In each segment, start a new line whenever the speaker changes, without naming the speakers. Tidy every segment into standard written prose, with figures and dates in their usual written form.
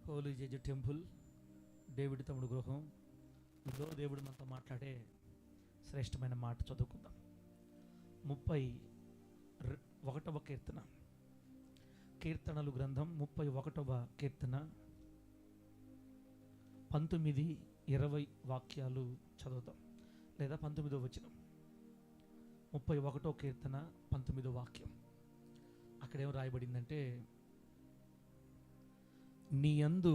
Holi judge temple, David తమ్ముడు గృహం. ఇదో దేవుడు మనతో మాట్లాడే శ్రేష్టమైన మాట చదువుకుందాం. 31వ కీర్తన, కీర్తనలు గ్రంథం 31వ కీర్తన 19, 20 వాక్యాలు చదువుతాం, లేదా 19వ వచనం. 31వ కీర్తన 19వ వాక్యం. అక్కడేం రాయబడిందంటే, నీ యందు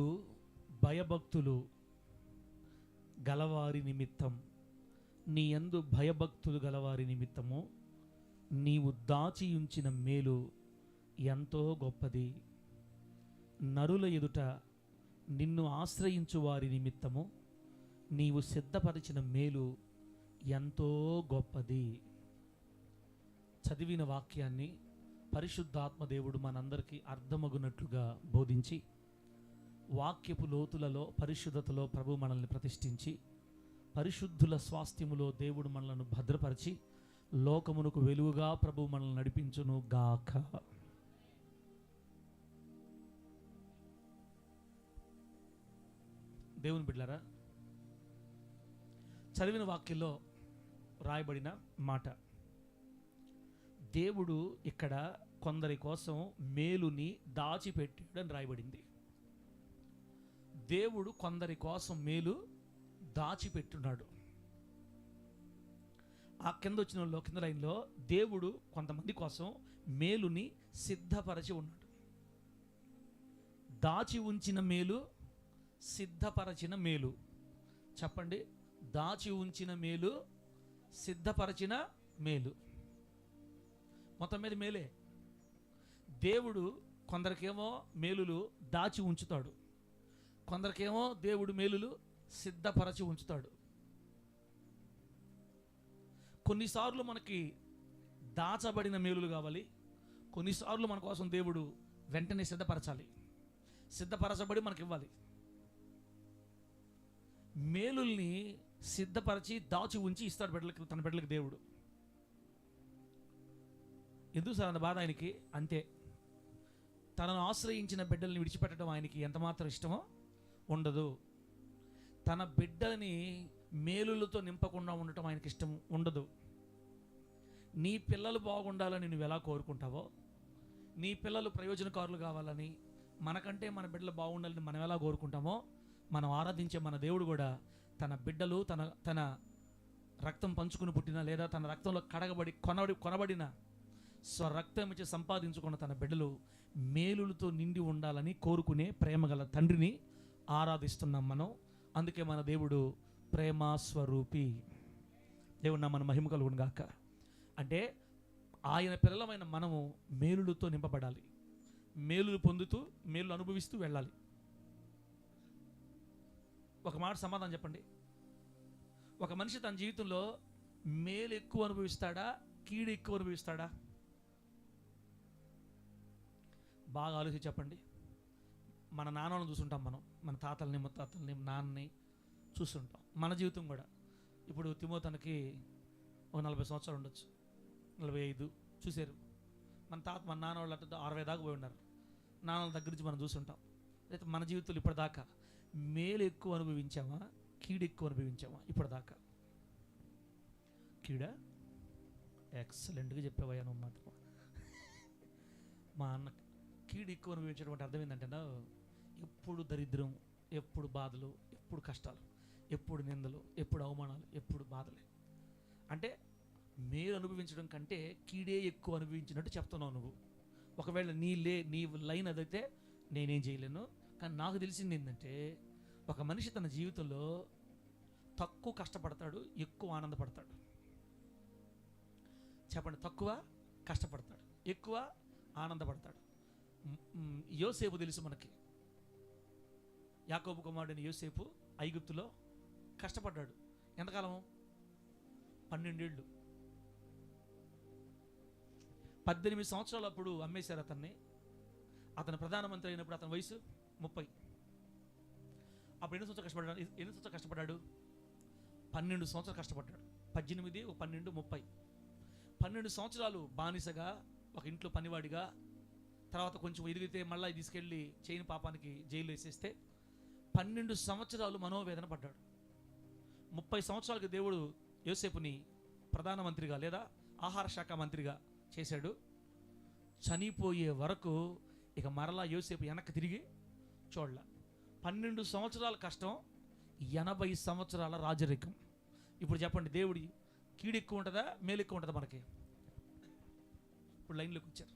భయభక్తులు గలవారి నిమిత్తం, నీ యందు భయభక్తులు గలవారి నిమిత్తము నీవు దాచి ఉంచిన మేలు ఎంతో గొప్పది. నరుల ఎదుట నిన్ను ఆశ్రయించు వారి నిమిత్తము నీవు సిద్ధపరిచిన మేలు ఎంతో గొప్పది. చదివిన వాక్యాన్ని పరిశుద్ధాత్మ దేవుడు మనందరికీ అర్థమగునట్లుగా బోధించి, వాక్యపు లోతులలో పరిశుద్ధతలో ప్రభు మనల్ని ప్రతిష్ఠించి, పరిశుద్ధుల స్వాస్థ్యములో దేవుడు మనలను భద్రపరిచి, లోకమునకు వెలుగుగా ప్రభు మనల్ని నడిపించును గాక. దేవుని బిడ్డలారా, చదివిన వాక్యంలో రాయబడిన మాట, దేవుడు ఇక్కడ కొందరి కోసం మేలుని దాచిపెట్టాడని రాయబడింది. దేవుడు కొందరి కోసం మేలు దాచిపెట్టున్నాడు. ఆ కింద వచ్చిన కింద లైన్లో దేవుడు కొంతమంది కోసం మేలుని సిద్ధపరచి ఉన్నాడు. దాచి ఉంచిన మేలు, సిద్ధపరచిన మేలు. చెప్పండి, దాచి ఉంచిన మేలు, సిద్ధపరచిన మేలు. మొత్తం మీద మేలే. దేవుడు కొందరికేమో మేలులు దాచి ఉంచుతాడు, కొందరికేమో దేవుడు మేలులు సిద్ధపరచి ఉంచుతాడు. కొన్నిసార్లు మనకి దాచబడిన మేలులు కావాలి, కొన్నిసార్లు మన కోసం దేవుడు వెంటనే సిద్ధపరచాలి, సిద్ధపరచబడి మనకి ఇవ్వాలి. మేలుల్ని సిద్ధపరచి దాచి ఉంచి ఇస్తాడు బిడ్డలకి, తన బిడ్డలకి దేవుడు. ఎందుకు సార్ అంత బాధ ఆయనకి? అంతే. తనను ఆశ్రయించిన బిడ్డల్ని విడిచిపెట్టడం ఆయనకి ఎంతమాత్రం ఇష్టమో ఉండదు. తన బిడ్డని మేలులతో నింపకుండా ఉండటం ఆయనకి ఇష్టం ఉండదు. నీ పిల్లలు బాగుండాలని నువ్వు ఎలా కోరుకుంటావో, నీ పిల్లలు ప్రయోజనకారులు కావాలని, మనకంటే మన బిడ్డలు బాగుండాలని మనం ఎలా కోరుకుంటామో, మనం ఆరాధించే మన దేవుడు కూడా తన బిడ్డలు తన రక్తం పంచుకుని పుట్టిన, లేదా తన రక్తంలో కడగబడి కొనబడిన స్వరక్తం ఇచ్చి సంపాదించుకున్న తన బిడ్డలు మేలులతో నిండి ఉండాలని కోరుకునే ప్రేమగల తండ్రిని ఆరాధిస్తున్నాం మనం. అందుకే మన దేవుడు ప్రేమ స్వరూపి. దేవుడు నా మన మహిమ కలుగును గాక. అంటే ఆయన పిల్లలమైన మనము మేలులతో నింపబడాలి, మేలులు పొందుతూ మేలు అనుభవిస్తూ వెళ్ళాలి. ఒక మాట సమాధానం చెప్పండి. ఒక మనిషి తన జీవితంలో మేలు ఎక్కువ అనుభవిస్తాడా, కీడు ఎక్కువ అనుభవిస్తాడా? బాగా ఆలోచించి చెప్పండి. మన నాన్నలను చూసుంటాం, మనం మన తాతల్ని, ముత్తాతల్ని, నాన్నని చూస్తుంటాం. మన జీవితం కూడా ఇప్పుడు తిమోతనకి ఒక 40 సంవత్సరాలు ఉండొచ్చు, 45 చూశారు. మన నాన్న వాళ్ళు 60 దాకా పోయి ఉన్నారు. నాన్నల దగ్గర నుంచి మనం చూస్తుంటాం. అయితే మన జీవితంలో ఇప్పటిదాకా మేలు ఎక్కువ అనుభవించామా, కీడు ఎక్కువ అనుభవించామా? ఇప్పటిదాకా కీడా? ఎక్సలెంట్గా చెప్పావయ్యా నువ్వు మాత్రం. మా అన్న కీడు ఎక్కువ అనుభవించడం అంటే అర్థం ఏంటంటే, ఎప్పుడు దరిద్రం, ఎప్పుడు బాధలు, ఎప్పుడు కష్టాలు, ఎప్పుడు నిందలు, ఎప్పుడు అవమానాలు, ఎప్పుడు బాధలే. అంటే మేలు అనుభవించడం కంటే కీడే ఎక్కువ అనుభవించినట్టు చెప్తున్నావు నువ్వు. ఒకవేళ నీ లైన్ అదైతే నేనేం చేయలేను. కానీ నాకు తెలిసింది ఏంటంటే, ఒక మనిషి తన జీవితంలో తక్కువ కష్టపడతాడు, ఎక్కువ ఆనందపడతాడు. చెప్పండి, తక్కువ కష్టపడతాడు, ఎక్కువ ఆనందపడతాడు. యోసేపు తెలుసు మనకి. యాకోబు కుమారుడైన యోసేపు ఐగుప్తులో కష్టపడ్డాడు. ఎంతకాలం? 12 ఏళ్ళు. 18 సంవత్సరాలు అప్పుడు అమ్మేశారు అతన్ని. అతను ప్రధానమంత్రి అయినప్పుడు అతని వయసు 30. అప్పుడు ఎన్ని సంవత్సరాలు కష్టపడ్డాడు? 12 సంవత్సరాలు కష్టపడ్డాడు. 18, 12, 30. 12 సంవత్సరాలు బానిసగా, ఒక ఇంట్లో పనివాడిగా తర్వాత కొంచెం ఎదిగితే మళ్ళీ తీసుకెళ్ళి చేయని పాపానికి జైలు వేసేస్తే 12 సంవత్సరాలు మనోవేదన పడ్డాడు. 30 సంవత్సరాలకు దేవుడు యోసేపుని ప్రధానమంత్రిగా లేదా ఆహార శాఖ మంత్రిగా చేశాడు. చనిపోయే వరకు ఇక మరలా యోసేపు వెనక్కి తిరిగి చూడలే. 12 సంవత్సరాల కష్టం, 80 సంవత్సరాల రాజరికం. ఇప్పుడు చెప్పండి, దేవుడి కీడు ఎక్కువ ఉంటుందా, మేలు ఎక్కువ ఉంటుందా మనకి? ఇప్పుడు లైన్లోకి వచ్చారు.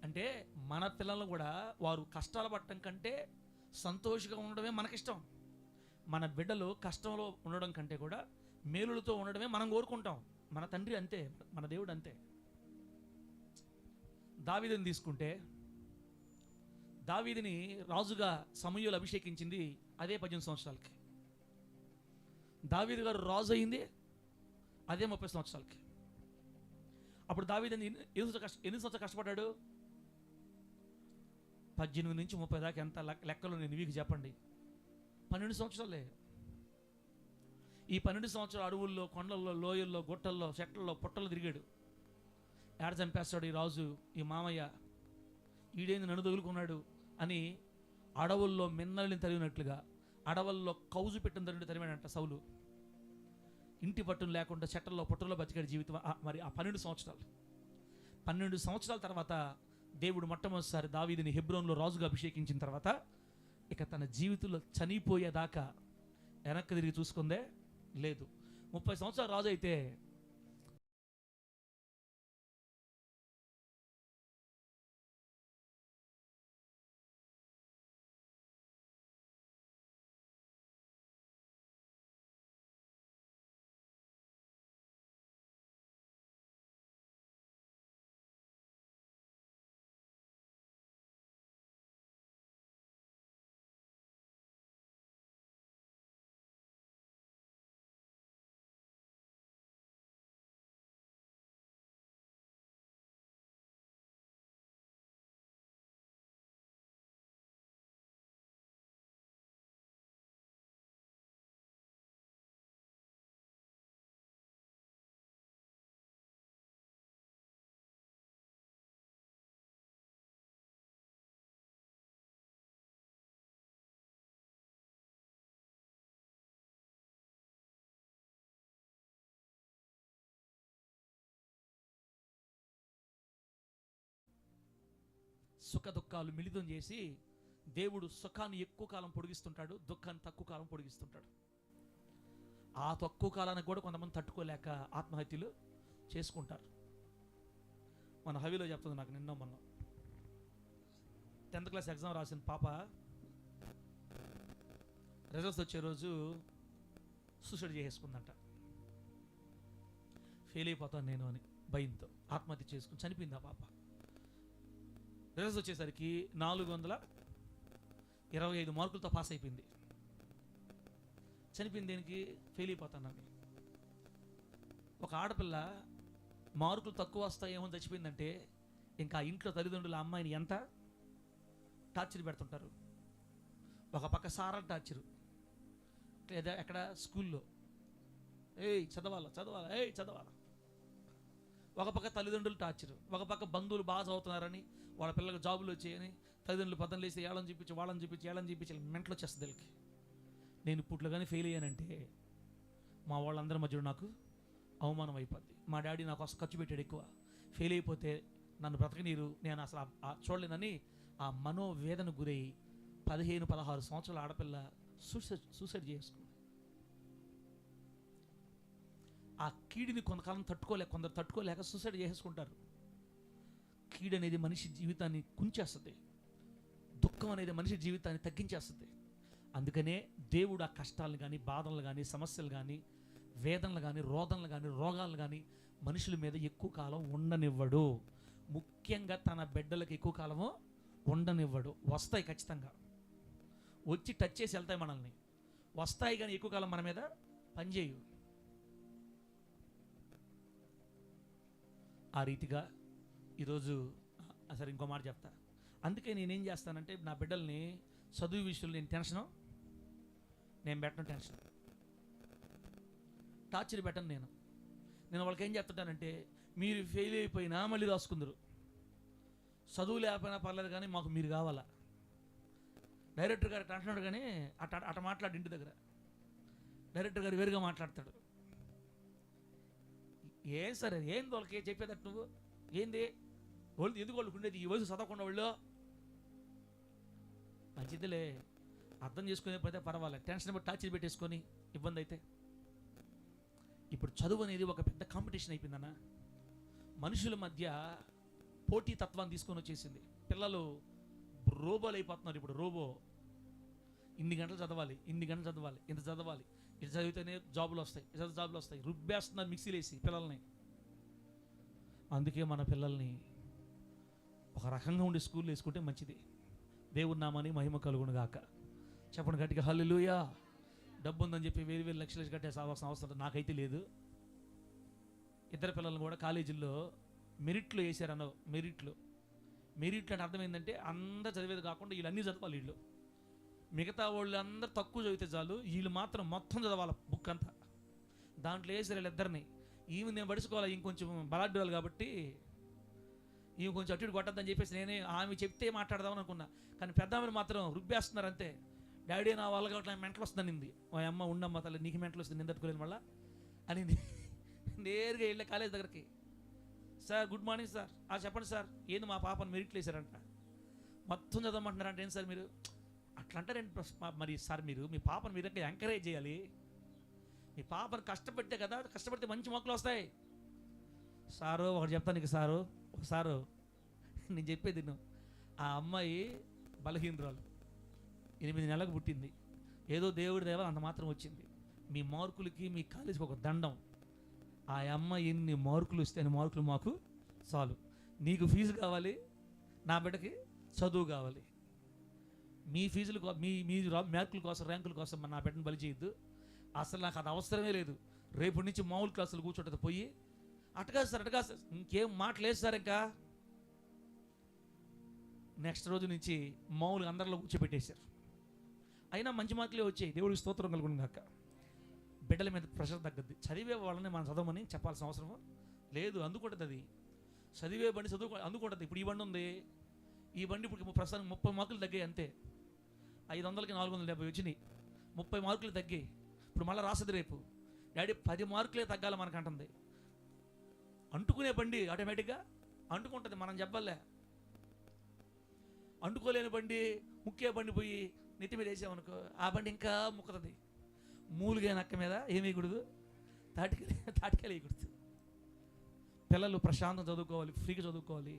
అంటే మన పిల్లలు కూడా వారు కష్టాలు పడటం కంటే సంతోషంగా ఉండడమే మనకిష్టం. మన బిడ్డలు కష్టంలో ఉండడం కంటే కూడా మేలులతో ఉండడమే మనం కోరుకుంటాం. మన తండ్రి అంతే, మన దేవుడు అంతే. దావీదుని తీసుకుంటే, దావీదుని రాజుగా సమూయేలు అభిషేకించింది అదే 18 సంవత్సరాలకి. దావీదు గారు రాజు అయింది అదే 30 సంవత్సరాలకి. అప్పుడు దావీదుని ఎన్ని సంవత్సరాలు కష్టపడ్డాడు? 18 నుంచి 30 దాకా ఎంత లెక్కలు నేను మీకు చెప్పండి. 12 సంవత్సరాలే. ఈ 12 సంవత్సరాలు అడవుల్లో, కొండల్లో, లోయల్లో, గుట్టల్లో, చెట్లలో, పుట్టల్లో తిరిగాడు. ఏడ చంపేస్తాడు ఈ రాజు, ఈ మామయ్య, ఈడేంది నన్ను తగులుకున్నాడు అని అడవుల్లో మిన్నల్ని తరిగినట్లుగా, అడవుల్లో కౌజు పెట్టిన తరిమాడంట సౌలు. ఇంటి పట్టును లేకుండా చెట్టల్లో పుట్టల్లో బతికాడు జీవితం. మరి ఆ 12 సంవత్సరాల తర్వాత దేవుడు మొట్టమొదటిసారి దావీదుని హెబ్రోన్లో రాజుగా అభిషేకించిన తర్వాత ఇక తన జీవితంలో చనిపోయేదాకా వెనక్కి తిరిగి చూసుకుందే లేదు. 30 సంవత్సరాలు రాజు అయితే సుఖ దుఃఖాలు మిళితం చేసి దేవుడు సుఖాన్ని ఎక్కువ కాలం పొడిగిస్తుంటాడు, దుఃఖాన్ని తక్కువ కాలం పొడిగిస్తుంటాడు. ఆ తక్కువ కాలానికి కూడా కొంతమంది తట్టుకోలేక ఆత్మహత్యలు చేసుకుంటారు. మన హవిలో చెప్తుంది నాకు నిన్న మొన్న 10th క్లాస్ ఎగ్జామ్ రాసిన పాప రిజల్ట్స్ వచ్చే రోజు సూసైడ్ చేసుకుందంట. ఫెయిల్ అయిపోతాను నేను అని భయంతో ఆత్మహత్య చేసుకుని చనిపోయింది ఆ పాప. రిజల్ట్స్ వచ్చేసరికి 425 మార్కులతో పాస్ అయిపోయింది. చనిపోయింది దేనికి? ఫెయిల్ అయిపోతానని. ఒక ఆడపిల్ల మార్కులు తక్కువ వస్తాయేమో చచ్చిపోయిందంటే ఇంకా ఇంట్లో తల్లిదండ్రుల అమ్మాయిని ఎంత టార్చర్ పెడుతుంటారు. ఒక పక్క సారా టార్చరు, లేదా ఎక్కడ స్కూల్లో చదవాలా చదవాలా. ఒక పక్క తల్లిదండ్రులు టార్చరు, ఒక పక్క బంధువులు బాగా చదువుతున్నారని వాళ్ళ పిల్లలకు జాబులు వచ్చాయని తల్లిదండ్రులు పద్దెనిమిది లేసి ఏళ్ళని చూపించి ఏళ్ళని చూపించి మెంటలు వచ్చేస్తుంది వీళ్ళకి. నేను ఇప్పట్లో కానీ ఫెయిల్ అయ్యానంటే మా వాళ్ళందరి మధ్యలో నాకు అవమానం అయిపోద్ది. మా డాడీ నాకు అసలు ఖర్చు పెట్టాడు ఎక్కువ, ఫెయిల్ అయిపోతే నన్ను బ్రతకనీరు, నేను అసలు చూడలేనని ఆ మనోవేదన గురై 15-16 సంవత్సరాల ఆడపిల్ల సూసైడ్ చేసుకుంది. ఆ కీడిని కొంతకాలం కొందరు తట్టుకోలేక సూసైడ్ చేసుకుంటారు. కీడు అనేది మనిషి జీవితాన్ని కుంచేస్తుంది, దుఃఖం అనేది మనిషి జీవితాన్ని తగ్గించేస్తుంది. అందుకనే దేవుడు ఆ కష్టాలను కానీ, బాధలు కానీ, సమస్యలు కానీ, వేదనలు కానీ, రోదనలు కానీ, రోగాలు కానీ మనుషుల మీద ఎక్కువ కాలం ఉండనివ్వడు. ముఖ్యంగా తన బిడ్డలకు ఎక్కువ కాలము ఉండనివ్వడు. వస్తాయి ఖచ్చితంగా, వచ్చి టచ్ చేసి వెళ్తాయి మనల్ని, వస్తాయి కానీ ఎక్కువ కాలం మన మీద పనిచేయు. ఆ రీతిగా ఈరోజు సరే ఇంకో మాట చెప్తా. అందుకే నేనేం చేస్తానంటే నా బిడ్డల్ని చదువు విషయంలో నేను పెట్టను టెన్షన్, టార్చర్ పెట్టను. నేను వాళ్ళకి ఏం చెప్తుంటానంటే మీరు ఫెయిల్ అయిపోయినా మళ్ళీ రాసుకుందరు, చదువు లేకపోయినా పర్లేదు కానీ మాకు మీరు కావాలా. డైరెక్టర్ గారు అట్లా అంటున్నాడు కానీ అట్ట మాట్లాడు. ఇంటి దగ్గర డైరెక్టర్ గారు వేరుగా మాట్లాడతాడు. ఏం సరే ఏంది వాళ్ళకి చెప్పేదట నువ్వు? ఏంది వాళ్ళు ఎందుకు వాళ్ళకు ఉండేది ఈ వయసు చదవకుండా వాళ్ళు? మంచిదిలే, అర్థం చేసుకునేపోతే పర్వాలేదు. టెన్షన్ బట్టి టార్చర్ పెట్టేసుకొని ఇబ్బంది అయితే. ఇప్పుడు చదువు అనేది ఒక పెద్ద కాంపిటీషన్ అయిపోయిందన్న. మనుషుల మధ్య పోటీ తత్వాన్ని తీసుకొని వచ్చేసింది. పిల్లలు రోబోలు అయిపోతున్నారు. ఇప్పుడు రోబో ఇన్ని గంటలు చదవాలి, ఇన్ని గంటలు చదవాలి, ఇంత చదవాలి, ఇది చదివితేనే జాబులు వస్తాయి, ఇది జాబులు వస్తాయి, రుబ్బేస్తున్నారు మిక్సీలు వేసి పిల్లల్ని. అందుకే మన పిల్లల్ని ఒక రకంగా ఉండే స్కూల్లో వేసుకుంటే మంచిది. దేవుని నామాని మహిమ కలుగును గాక. చెప్పండి గట్టిగా హల్లెలూయా. డబ్బు ఉందని చెప్పి వేలు లక్షలు కట్టే అవసరం నాకైతే లేదు. ఇద్దరు పిల్లలను కూడా కాలేజీల్లో మెరిట్లో వేసారన్న. మెరిట్లు అంటే అర్థమైందంటే అందరు చదివేది కాకుండా వీళ్ళు అన్నీ చదవాలి. వీళ్ళు మిగతా వాళ్ళు అందరూ తక్కువ చదివితే చాలు, వీళ్ళు మాత్రం మొత్తం చదవాలి బుక్ అంతా. దాంట్లో వేసారు వీళ్ళిద్దరిని. ఈమె నేను పడుచుకోవాలి, ఇంకొంచెం బలాడ్డాలు కాబట్టి ఈమె కొంచెం అటు ఇటు కొట్టద్దని చెప్పేసి నేనే ఆమె చెప్తే మాట్లాడదామని అనుకున్నా. కానీ పెద్ద ఆమెను మాత్రం రుబ్బేస్తున్నారు అంతే. డాడీ నా వాళ్ళకి అట్లా మెంటలు వస్తుందనింది. మా అమ్మ ఉండమ్మ తల్లి నీకు మెంటలు వస్తుంది, నేను తట్టుకోలేను మళ్ళా అనింది. నేరుగా వెళ్ళే కాలేజ్ దగ్గరికి, సార్ గుడ్ మార్నింగ్ సార్. చెప్పండి సార్. ఏంది మా పాపను మెరిట్లు వేసారంట, మొత్తం చదవమంటున్నారంట. ఏంటి సార్ మీరు అట్లా అంటారండి? మరి సార్ మీరు మీ పాపను మీరు ఎంకరేజ్ చేయాలి. మీ పాపను కష్టపడితే కదా, కష్టపడితే మంచి మార్కులు వస్తాయి. సారు ఒకటి చెప్తాను నీకు సారు నేను చెప్పేది నువ్వు. ఆ అమ్మాయి బలహీనరాలు, 8 నెలలకు పుట్టింది. ఏదో దేవుడి దేవ అంత మాత్రం వచ్చింది. మీ మార్కులకి మీ కాలేజీకి ఒక దండం. ఆ అమ్మాయి ఎన్ని మార్కులు వస్తే అన్ని మార్కులు మాకు చాలు. నీకు ఫీజు కావాలి, నా బిడ్డకి చదువు కావాలి. మీ ఫీజులు మీ మార్కుల కోసం ర్యాంకుల కోసం నా బిడ్డను బలి చేయొద్దు. అసలు నాకు అది అవసరమే లేదు. రేపటి నుంచి మామూలు క్లాసులు కూర్చోటది పోయి అటగా సార్ ఇంకేం మాటలేదు సార్. ఇంకా నెక్స్ట్ రోజు నుంచి మామూలుగా అందరిలో కూర్చోబెట్టేశారు. అయినా మంచి మార్కులే వచ్చాయి. దేవుడికి స్తోత్రం కలుగును గాక. బిడ్డల మీద ప్రెషర్ తగ్గద్ది. చదివే వాళ్ళని మనం చదవమని చెప్పాల్సిన అవసరం లేదు. అందుకుంటుంది అది. చదివే బండి అందుకుంటుంది. ఇప్పుడు ఈ బండి ఉంది, ఈ బండి ఇప్పుడు ప్రస్తుతానికి 30 మార్కులు తగ్గాయి అంతే. 500కి 470 వచ్చినాయి. 30 మార్కులు తగ్గాయి. ఇప్పుడు మళ్ళీ రాసేది రేపు. డాడీ 10 మార్కులే తగ్గాలి మనకంటుంది. అంటుకునే బండి ఆటోమేటిక్గా అంటుకుంటుంది, మనం చెప్పాలే. అంటుకోలేని బండి, ముక్కే బండి పోయి నెత్తి మీద వేసామనుకో, ఆ బండి ఇంకా ముక్కుతుంది. మూలుగా నక్క మీద ఏమి వేయకూడదు, తాటికాయలు వేయకూడదు. పిల్లలు ప్రశాంతం చదువుకోవాలి, ఫ్రీగా చదువుకోవాలి.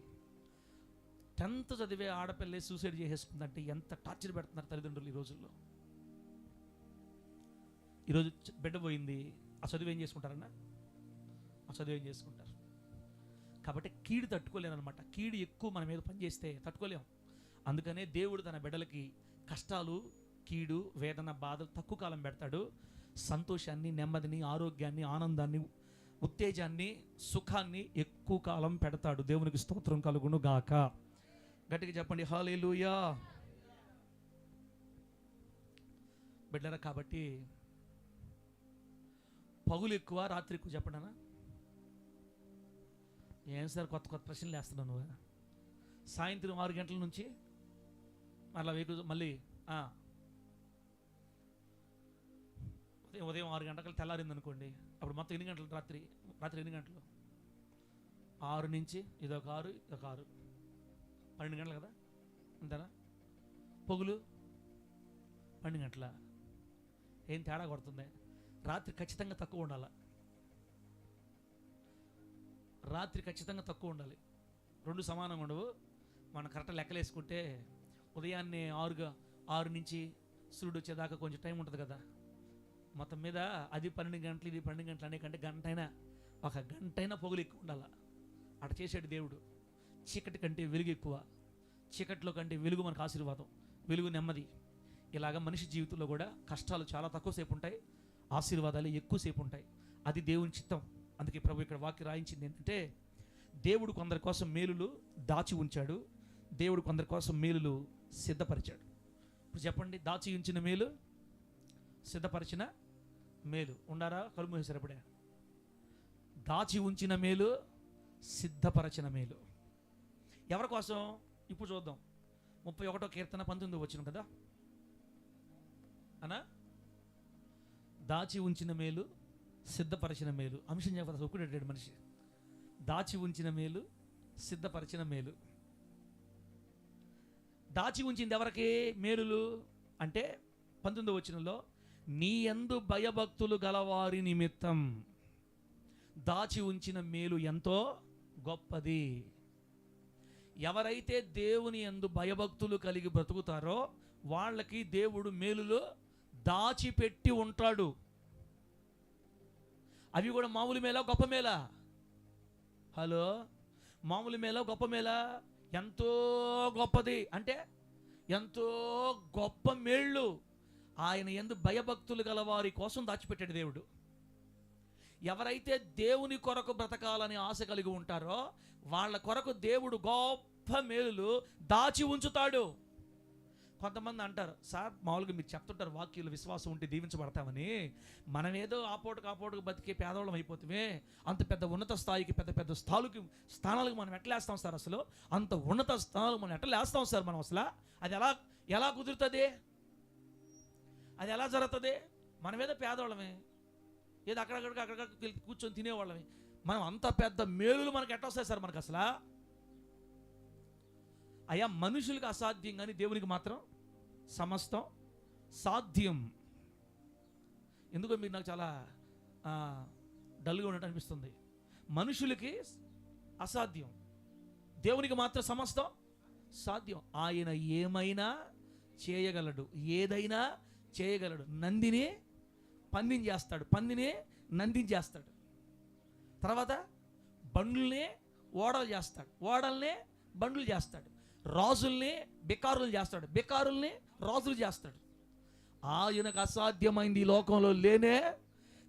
10th చదివే ఆడపిల్లే సూసైడ్ చేసేసుకుందంటే ఎంత టార్చర్ పెడుతున్నారు తల్లిదండ్రులు ఈ రోజుల్లో. ఈరోజు బిడ్డ పోయింది, ఆ చదువు ఏం చేసుకుంటారన్నా? ఆ చదువు ఏం చేసుకుంటారు? కాబట్టి కీడు తట్టుకోలేనమాట. కీడు ఎక్కువ మన మీద పనిచేస్తే తట్టుకోలేము. అందుకనే దేవుడు తన బిడ్డలకి కష్టాలు, కీడు, వేదన, బాధలు తక్కువ కాలం పెడతాడు. సంతోషాన్ని, నెమ్మదిని, ఆరోగ్యాన్ని, ఆనందాన్ని, ఉత్తేజాన్ని, సుఖాన్ని ఎక్కువ కాలం పెడతాడు. దేవునికి స్తోత్రం కలుగును గాక. గట్టిగా చెప్పండి హల్లెలూయా. బిడ్డరా, కాబట్టి పగులు ఎక్కువ, రాత్రి ఎక్కువ చెప్పండి అన్న. ఏం సార్ కొత్త ప్రశ్నలు వేస్తున్నావు నువ్వు? సాయంత్రం 6 గంటల నుంచి మళ్ళీ ఉదయం 6 గంటలకు తెల్లారింది అనుకోండి, అప్పుడు మొత్తం ఎన్ని గంటలు? రాత్రి ఎన్ని గంటలు? 6 నుంచి ఇదొక 6, ఇదొక 6, 12 గంటలు కదా, అంతేనా? పొగులు 12 గంటల. ఏం తేడా కొడుతుంది? రాత్రి ఖచ్చితంగా తక్కువ ఉండాలి. రాత్రి ఖచ్చితంగా తక్కువ ఉండాలి. 2 సమానంగా ఉండవు. మనం కరెక్ట్గా లెక్కలేసుకుంటే ఉదయాన్నే 6 నుంచి సూర్యుడు వచ్చేదాకా కొంచెం టైం ఉంటుంది కదా. మొత్తం మీద అది 12 గంటలు, ఇది 12 గంటలు అనే కంటే ఒక గంటైనా పొగులు ఎక్కువ ఉండాలి. అట చేసాడు దేవుడు. చీకటి కంటే వెలుగు ఎక్కువ, చీకటిలో కంటే వెలుగు మనకు ఆశీర్వాదం, వెలుగు నెమ్మది. ఇలాగ మనిషి జీవితంలో కూడా కష్టాలు చాలా తక్కువసేపు ఉంటాయి, ఆశీర్వాదాలు ఎక్కువసేపు ఉంటాయి. అది దేవుని చిత్తం. అందుకే ప్రభు ఇక్కడ వాక్యం రాయించింది ఏంటంటే, దేవుడు కొందరి కోసం మేలులు దాచి ఉంచాడు, దేవుడు కొందరి కోసం మేలులు సిద్ధపరిచాడు. ఇప్పుడు చెప్పండి, దాచి ఉంచిన మేలు, సిద్ధపరిచిన మేలు. ఉండారా? కళ్ళు మూసేశారు అప్పుడే. దాచి ఉంచిన మేలు, సిద్ధపరచిన మేలు. ఎవరి కోసం? ఇప్పుడు చూద్దాం. 31వ కీర్తన 19 వచనం కదా అనా, దాచి ఉంచిన మేలు సిద్ధపరిచిన మేలు. అంశం చెప్పాలి, ఒక్కడేటాడు మనిషి. దాచి ఉంచిన మేలు సిద్ధపరిచిన మేలు. దాచి ఉంచింది ఎవరికి మేలులు అంటే 19వ వచనంలో, నీ యందు భయభక్తులు గలవారి నిమిత్తం దాచి ఉంచిన మేలు ఎంతో గొప్పది. ఎవరైతే దేవుని యందు భయభక్తులు కలిగి బ్రతుకుతారో వాళ్ళకి దేవుడు మేలులు దాచిపెట్టి ఉంటాడు. అవి కూడా మామూలు మేలా గొప్ప మేలా? హలో, మామూలు మేలా గొప్ప మేలా? ఎంతో గొప్పది. అంటే ఎంతో గొప్ప మేళ్ళు ఆయన యందు భయభక్తులు గల వారి కోసం దాచిపెట్టాడు దేవుడు. ఎవరైతే దేవుని కొరకు బ్రతకాలని ఆశ కలిగి ఉంటారో వాళ్ళ కొరకు దేవుడు గొప్ప మేలులు దాచి ఉంచుతాడు. కొంతమంది అంటారు, సార్ మామూలుగా మీరు చెప్తుంటారు వాక్యాలు విశ్వాసం ఉంటే దీవించబడతామని, మనం ఏదో ఆపోటుకు బతికే పేదవాళ్ళం అయిపోతామే, అంత పెద్ద ఉన్నత స్థాయికి పెద్ద పెద్ద స్థానాలకు మనం ఎట్లా వేస్తాం సార్? అసలు అంత ఉన్నత స్థానాలకు మనం ఎట్లా వేస్తాం సార్? మనం అసలు అది ఎలా కుదురుతుంది? అది ఎలా జరుగుతుంది? మనం ఏదో పేదవాళ్ళమే, ఏదో అక్కడక్కడ కూర్చొని తినేవాళ్ళమే. మనం అంత పెద్ద మేలులు మనకు ఎట్లా వస్తాయి సార్? మనకు అసలు అయ్యా మనుషులకు అసాధ్యం కానీ దేవునికి మాత్రం సమస్తం సాధ్యం. ఎందుకో మీరు నాకు చాలా డల్గా ఉన్నట్టు అనిపిస్తుంది. మనుషులకి అసాధ్యం, దేవునికి మాత్రం సమస్తం సాధ్యం. ఆయన ఏమైనా చేయగలడు, ఏదైనా చేయగలడు. నందిని పందిని చేస్తాడు, పందిని నందిని చేస్తాడు. తర్వాత బండ్లని ఓడలు చేస్తాడు, ఓడల్ని బండ్లు చేస్తాడు. రాజుల్ని బికారులు చేస్తాడు, బికారుల్ని రాజులు చేస్తాడు. ఆయనకు అసాధ్యమైంది ఈ లోకంలో లేనే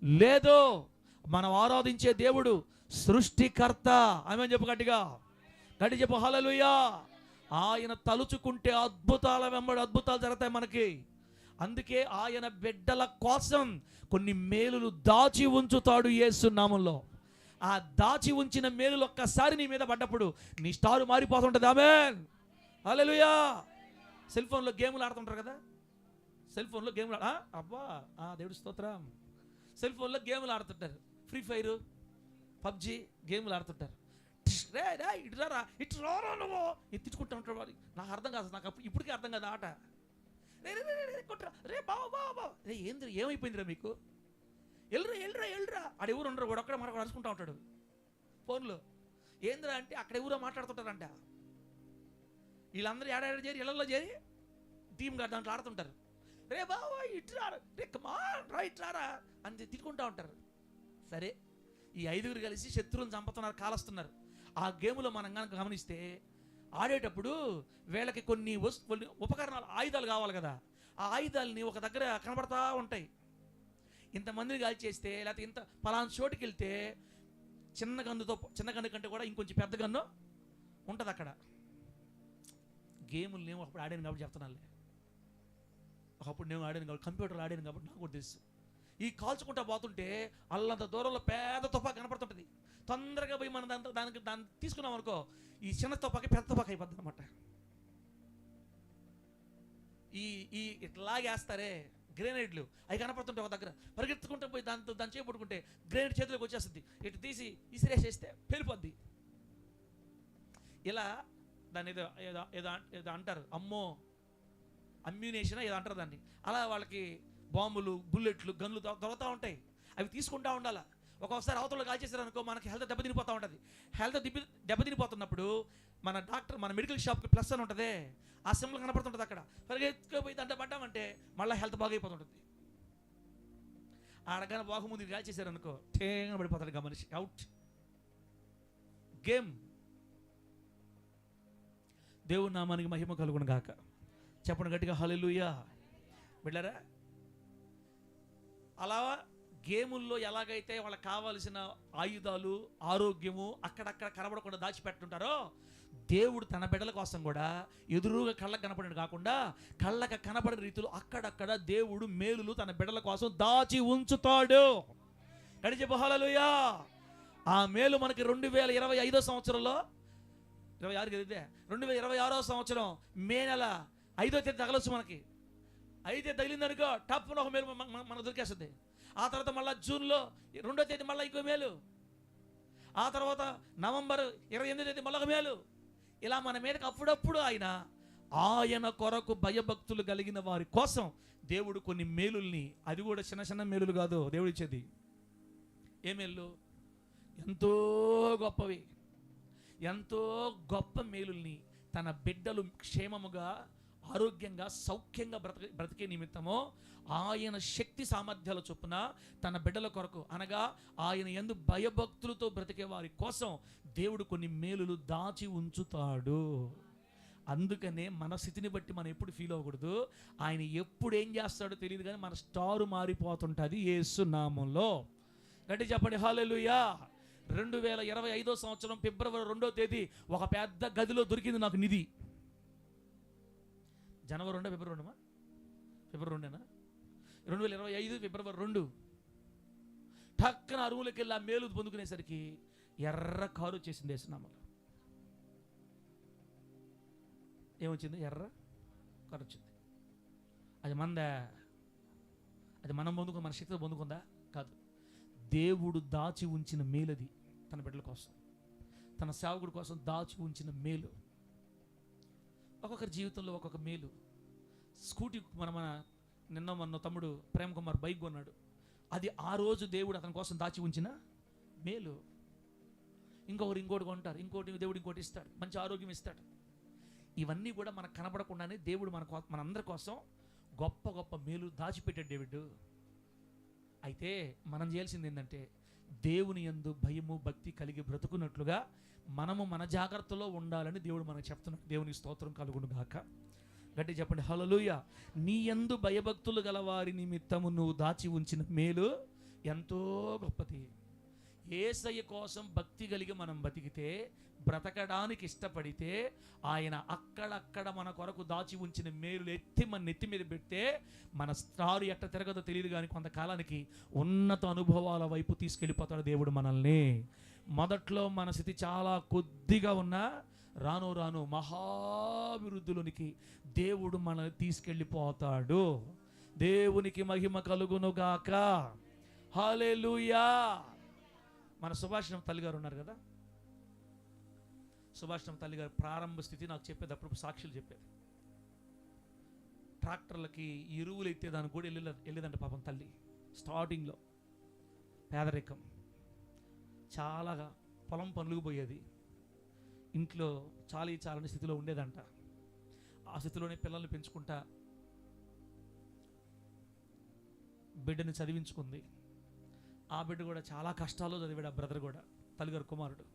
లేదు. మనం ఆరాధించే దేవుడు సృష్టికర్త. ఆమె చెప్పు గట్టిగా, గట్టి చెప్పు హల్లెలూయా. ఆయన తలుచుకుంటే అద్భుతాల వెంబడి అద్భుతాలు జరుగుతాయి మనకి. అందుకే ఆయన బిడ్డల కోసం కొన్ని మేలులు దాచి ఉంచుతాడు యేసు నామములో. ఆ దాచి ఉంచిన మేలులు ఒక్కసారి నీ మీద పడ్డప్పుడు నీ స్టారు మారిపోతుంటుంది. ఆమేన్, హల్లెలూయా. సెల్ ఫోన్లో గేములు ఆడుతుంటారు కదా, సెల్ ఫోన్లో గేములు అబ్బా దేవుడి స్తోత్రం. సెల్ ఫోన్లో గేములు ఆడుతుంటారు, ఫ్రీ ఫైర్, పబ్జి గేములు ఆడుతుంటారు. ఇటు రారా నువ్వు ఎత్తించుకుంటా ఉంటాడు. వాడు నాకు అర్థం కాదు, నాకు ఇప్పటికీ అర్థం కాదు ఆట. రే బాబా రే ఏంద్ర ఏమైపోయిందిరా మీకు? ఎల్రా ఆడ ఎవరు ఉండరు, వాడు ఒక్కడ మరొకడు అరుచుకుంటా ఉంటాడు ఫోన్లో. ఏంద్రా అంటే అక్కడ ఎవరో మాట్లాడుతుంటారంట. వీళ్ళందరూ ఏడాడు చేరి ఇళ్లలో చేరి టీమ్ గారు దాంట్లో ఆడుతుంటారు. రే బాబా ఇట్రా, రే కమాన్ రా ఇట్రారా అని తిట్టుకుంటా ఉంటారు. సరే, ఈ 5గురు కలిసి శత్రువుని చంపుతున్నారు, కాలుస్తున్నారు. ఆ గేములో మనం కనుక గమనిస్తే ఆడేటప్పుడు వీళ్ళకి కొన్ని ఉపకరణాలు, ఆయుధాలు కావాలి కదా. ఆ ఆయుధాలని ఒక దగ్గర కనబడతా ఉంటాయి. ఇంతమందిని కాల్ చేస్తే, లేకపోతే ఇంత పలానా చోటుకి వెళ్తే చిన్న గన్ను కంటే కూడా ఇంకొంచెం పెద్ద గన్ను ఉంటుంది అక్కడ. గేములు నేను అప్పుడు ఆడాను కాబట్టి చెప్తున్నానులే. ఒకప్పుడు నేను ఆడాను కాబట్టి, కంప్యూటర్లు ఆడాను కాబట్టి నాకు కూడా తెలుసు. ఈ కాల్చుకుంటా పోతుంటే అల్లంత దూరంలో పెద్ద తుపాకి కనపడుతుంటుంది. తొందరగా పోయి మనం దాన్ని తీసుకున్నాం అనుకో, ఈ చిన్న తుపాకి పెద్ద తుపాకి అయిపోద్ది అనమాట. ఈ ఇట్లాగేస్తారే గ్రెనేడ్లు, అవి కనపడుతుంటే ఒక దగ్గర పరిగెత్తుకుంటూ పోయి దాన్ని చేపట్టుకుంటే గ్రెనేడ్ చేతిలోకి వచ్చేస్తుంది. ఇటు తీసి ఇసిరేసేస్తే పెరిపోద్ది. ఇలా దాన్ని ఏదో అంటారు, అమ్మో అమ్యునేషన్ ఏదో అంటారు దాన్ని. అలా వాళ్ళకి బాంబులు, బుల్లెట్లు, గన్లు దొరుకుతూ ఉంటాయి. అవి తీసుకుంటూ ఉండాలి. ఒక్కొక్కసారి అవతల కాల్చేసారు అనుకో, మనకి హెల్త్ దెబ్బతినిపోతూ ఉంటుంది. హెల్త్ దెబ్బతినిపోతున్నప్పుడు మన మెడికల్ షాప్కి ప్లస్ అని ఉంటుంది, ఆ సింబల్ కనపడుతుంటుంది. అక్కడ పరిగెత్తుకుపోయి దాంట్లో పడ్డామంటే మళ్ళీ హెల్త్ బాగైపోతుంటుంది. ఆడగానే బాగుముందు కాల్చేసారు అనుకో, టేంగా పడిపోతాడు మనిషి, అవుట్. గేమ్. దేవుని నామానికి మహిమ కలుగును గాక. చెప్పండి గట్టిగా హల్లెలూయా. బిడ్డలారా, అలా గేముల్లో ఎలాగైతే వాళ్ళకి కావాల్సిన ఆయుధాలు, ఆరోగ్యము అక్కడక్కడ కనబడకుండా దాచిపెట్టుంటారో, దేవుడు తన బిడ్డల కోసం కూడా ఎదురుగా కళ్ళకు కనపడినట్టు కాకుండా కళ్ళకు కనపడిన రీతిలో అక్కడక్కడ దేవుడు మేలులు తన బిడ్డల కోసం దాచి ఉంచుతాడు. గడిచి హల్లెలూయా. ఆ మేలు మనకి 2025 సంవత్సరంలో 26 కదితే 2026వ సంవత్సరం మే నెల 5వ తేదీ తగలొచ్చు మనకి. అయితే తగిలిందనుకో టప్పున ఒక మేలు మనకు దొరికేస్తుంది. ఆ తర్వాత మళ్ళీ జూన్లో 2వ తేదీ మళ్ళీ ఇంకో మేలు. ఆ తర్వాత నవంబర్ 28వ తేదీ మళ్ళొక మేలు. ఇలా మన మీదకి అప్పుడప్పుడు ఆయన కొరకు భయభక్తులు కలిగిన వారి కోసం దేవుడు కొన్ని మేలుల్ని, అది కూడా చిన్న చిన్న మేలులు కాదు దేవుడు ఇచ్చేది. ఏ మేలు? ఎంతో గొప్పవి, ఎంతో గొప్ప మేలుల్ని తన బిడ్డలు క్షేమముగా, ఆరోగ్యంగా, సౌఖ్యంగా బ్రతికే నిమిత్తమో ఆయన శక్తి సామర్థ్యాల చొప్పున తన బిడ్డల కొరకు, అనగా ఆయన యందు భయభక్తులతో బ్రతికే వారి కోసం దేవుడు కొన్ని మేలులు దాచి ఉంచుతాడు. అందుకనే మన స్థితిని బట్టి మనం ఎప్పుడు ఫీల్ అవ్వకూడదు. ఆయన ఎప్పుడు ఏం చేస్తాడో తెలియదు, కానీ మన స్టారు మారిపోతుంటుంది యేసు నామంలో. గట్టి చెప్పండి హల్లెలూయా. 2025వ సంవత్సరం ఫిబ్రవరి 2వ తేదీ ఒక పెద్ద గదిలో దొరికింది నాకు నిధి. జనవరి 2 ఫిబ్రవరి 2 ఫిబ్రవరి 2 2025 ఫిబ్రవరి 2 టక్కన అరువులకి వెళ్ళి ఆ మేలు పొందుకునేసరికి ఎర్ర కారు వచ్చేసింది యేసునామములో. ఏమొచ్చింది? ఎర్ర కారు వచ్చింది. అది మందా? అది మనం పొందుకున్న, మన శక్తితో పొందుకుందా? కాదు. దేవుడు దాచి ఉంచిన మేలది. తన బిడ్డల కోసం, తన సేవకుడి కోసం దాచి ఉంచిన మేలు. ఒక్కొక్కరి జీవితంలో ఒక్కొక్క మేలు. స్కూటీ మన మొన్న తమ్ముడు ప్రేమ్ కుమార్ బైక్ కొన్నాడు. అది ఆ రోజు దేవుడు అతని కోసం దాచి ఉంచిన మేలు. ఇంకోటి కొంటారు, దేవుడు ఇంకోటి ఇస్తాడు, మంచి ఆరోగ్యం ఇస్తాడు. ఇవన్నీ కూడా మనకు కనబడకుండానే దేవుడు మనందరి కోసం గొప్ప గొప్ప మేలు దాచిపెట్టాడు దేవుడు. అయితే మనం చేయాల్సింది ఏంటంటే దేవుని యందు భయము భక్తి కలిగి బ్రతుకున్నట్లుగా మనము మన జాగ్రత్తలో ఉండాలని దేవుడు మనకు చెప్తున్నాడు. దేవునికి స్తోత్రం కలుగును గాక. గట్టి చెప్పండి హల్లెలూయా. నీ యందు భయభక్తులు గల వారి నిమిత్తము నువ్వు దాచి ఉంచిన మేలు ఎంతో గొప్పది. యేసయ్య కోసం భక్తి కలిగి మనం బతికితే, బ్రతకడానికి ఇష్టపడితే, ఆయన అక్కడక్కడ మన కొరకు దాచి ఉంచిన మేలు ఎత్తి మన నెత్తి మీద పెడితే మన స్టారు ఎట్ట తిరగదో తెలియదు, కానీ కొంతకాలానికి ఉన్నత అనుభవాల వైపు తీసుకెళ్ళిపోతాడు దేవుడు మనల్ని. మొదట్లో మన స్థితి చాలా కొద్దిగా ఉన్నా రాను రాను మహాభివృద్ధిలోనికి దేవుడు మనల్ని తీసుకెళ్ళిపోతాడు. దేవునికి మహిమ కలుగును గాక. హల్లెలూయా. మన సుభాషిణం తల్లి గారు ఉన్నారు కదా, సుభాషిణం తల్లి గారు ప్రారంభ స్థితి నాకు చెప్పేటప్పుడు సాక్షులు చెప్పేది. ట్రాక్టర్లకి ఎరువులు ఎత్తే దానికి కూడా వెళ్ళేదంట పాపం తల్లి. స్టార్టింగ్లో పేదరికం, చాలా పొలం పనులకు పోయేది, ఇంట్లో చాలని స్థితిలో ఉండేదంట. ఆ స్థితిలోనే పిల్లల్ని పెంచుకుంటా బిడ్డని చదివించుకుంది. ఆ బిడ్డ కూడా చాలా కష్టాల్లో చదివాడు. ఆ బ్రదర్ కూడా, తల్లిగారు కుమారుడు,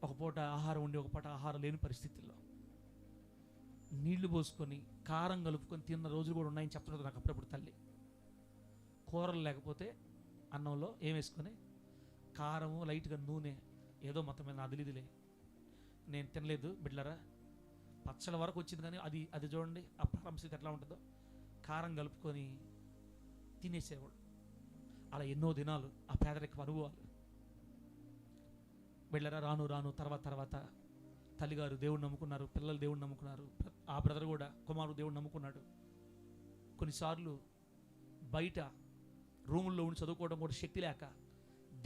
ఒక పూట ఆహారం ఉండి ఒక పూట ఆహారం లేని పరిస్థితుల్లో నీళ్లు పోసుకొని కారం కలుపుకొని తిన్న రోజులు కూడా ఉన్నాయని చెప్తున్నది నాకు అప్పుడప్పుడు తల్లి. కూరలు లేకపోతే అన్నంలో ఏం వేసుకొని కారము, లైట్గా నూనె, ఏదో మొత్తం మీద అదిలిదిలే, నేను తినలేదు బిడ్డలరా. పచ్చళ్ళ వరకు వచ్చింది, కానీ అది చూడండి ఆ ప్రారంభ స్థితి ఎట్లా ఉంటుందో. కారం కలుపుకొని తినేసేవాడు. అలా ఎన్నో దినాలు ఆ పేదరికం అనుభవాలు. బిడ్డలరా రాను తర్వాత తల్లిగారు దేవుడు నమ్ముకున్నారు, పిల్లలు దేవుడు నమ్ముకున్నారు. ఆ బ్రదర్ కూడా కుమారుడు దేవుడు నమ్ముకున్నాడు. కొన్నిసార్లు బయట రూముల్లో ఉండి చదువుకోవడం కూడా శక్తి లేక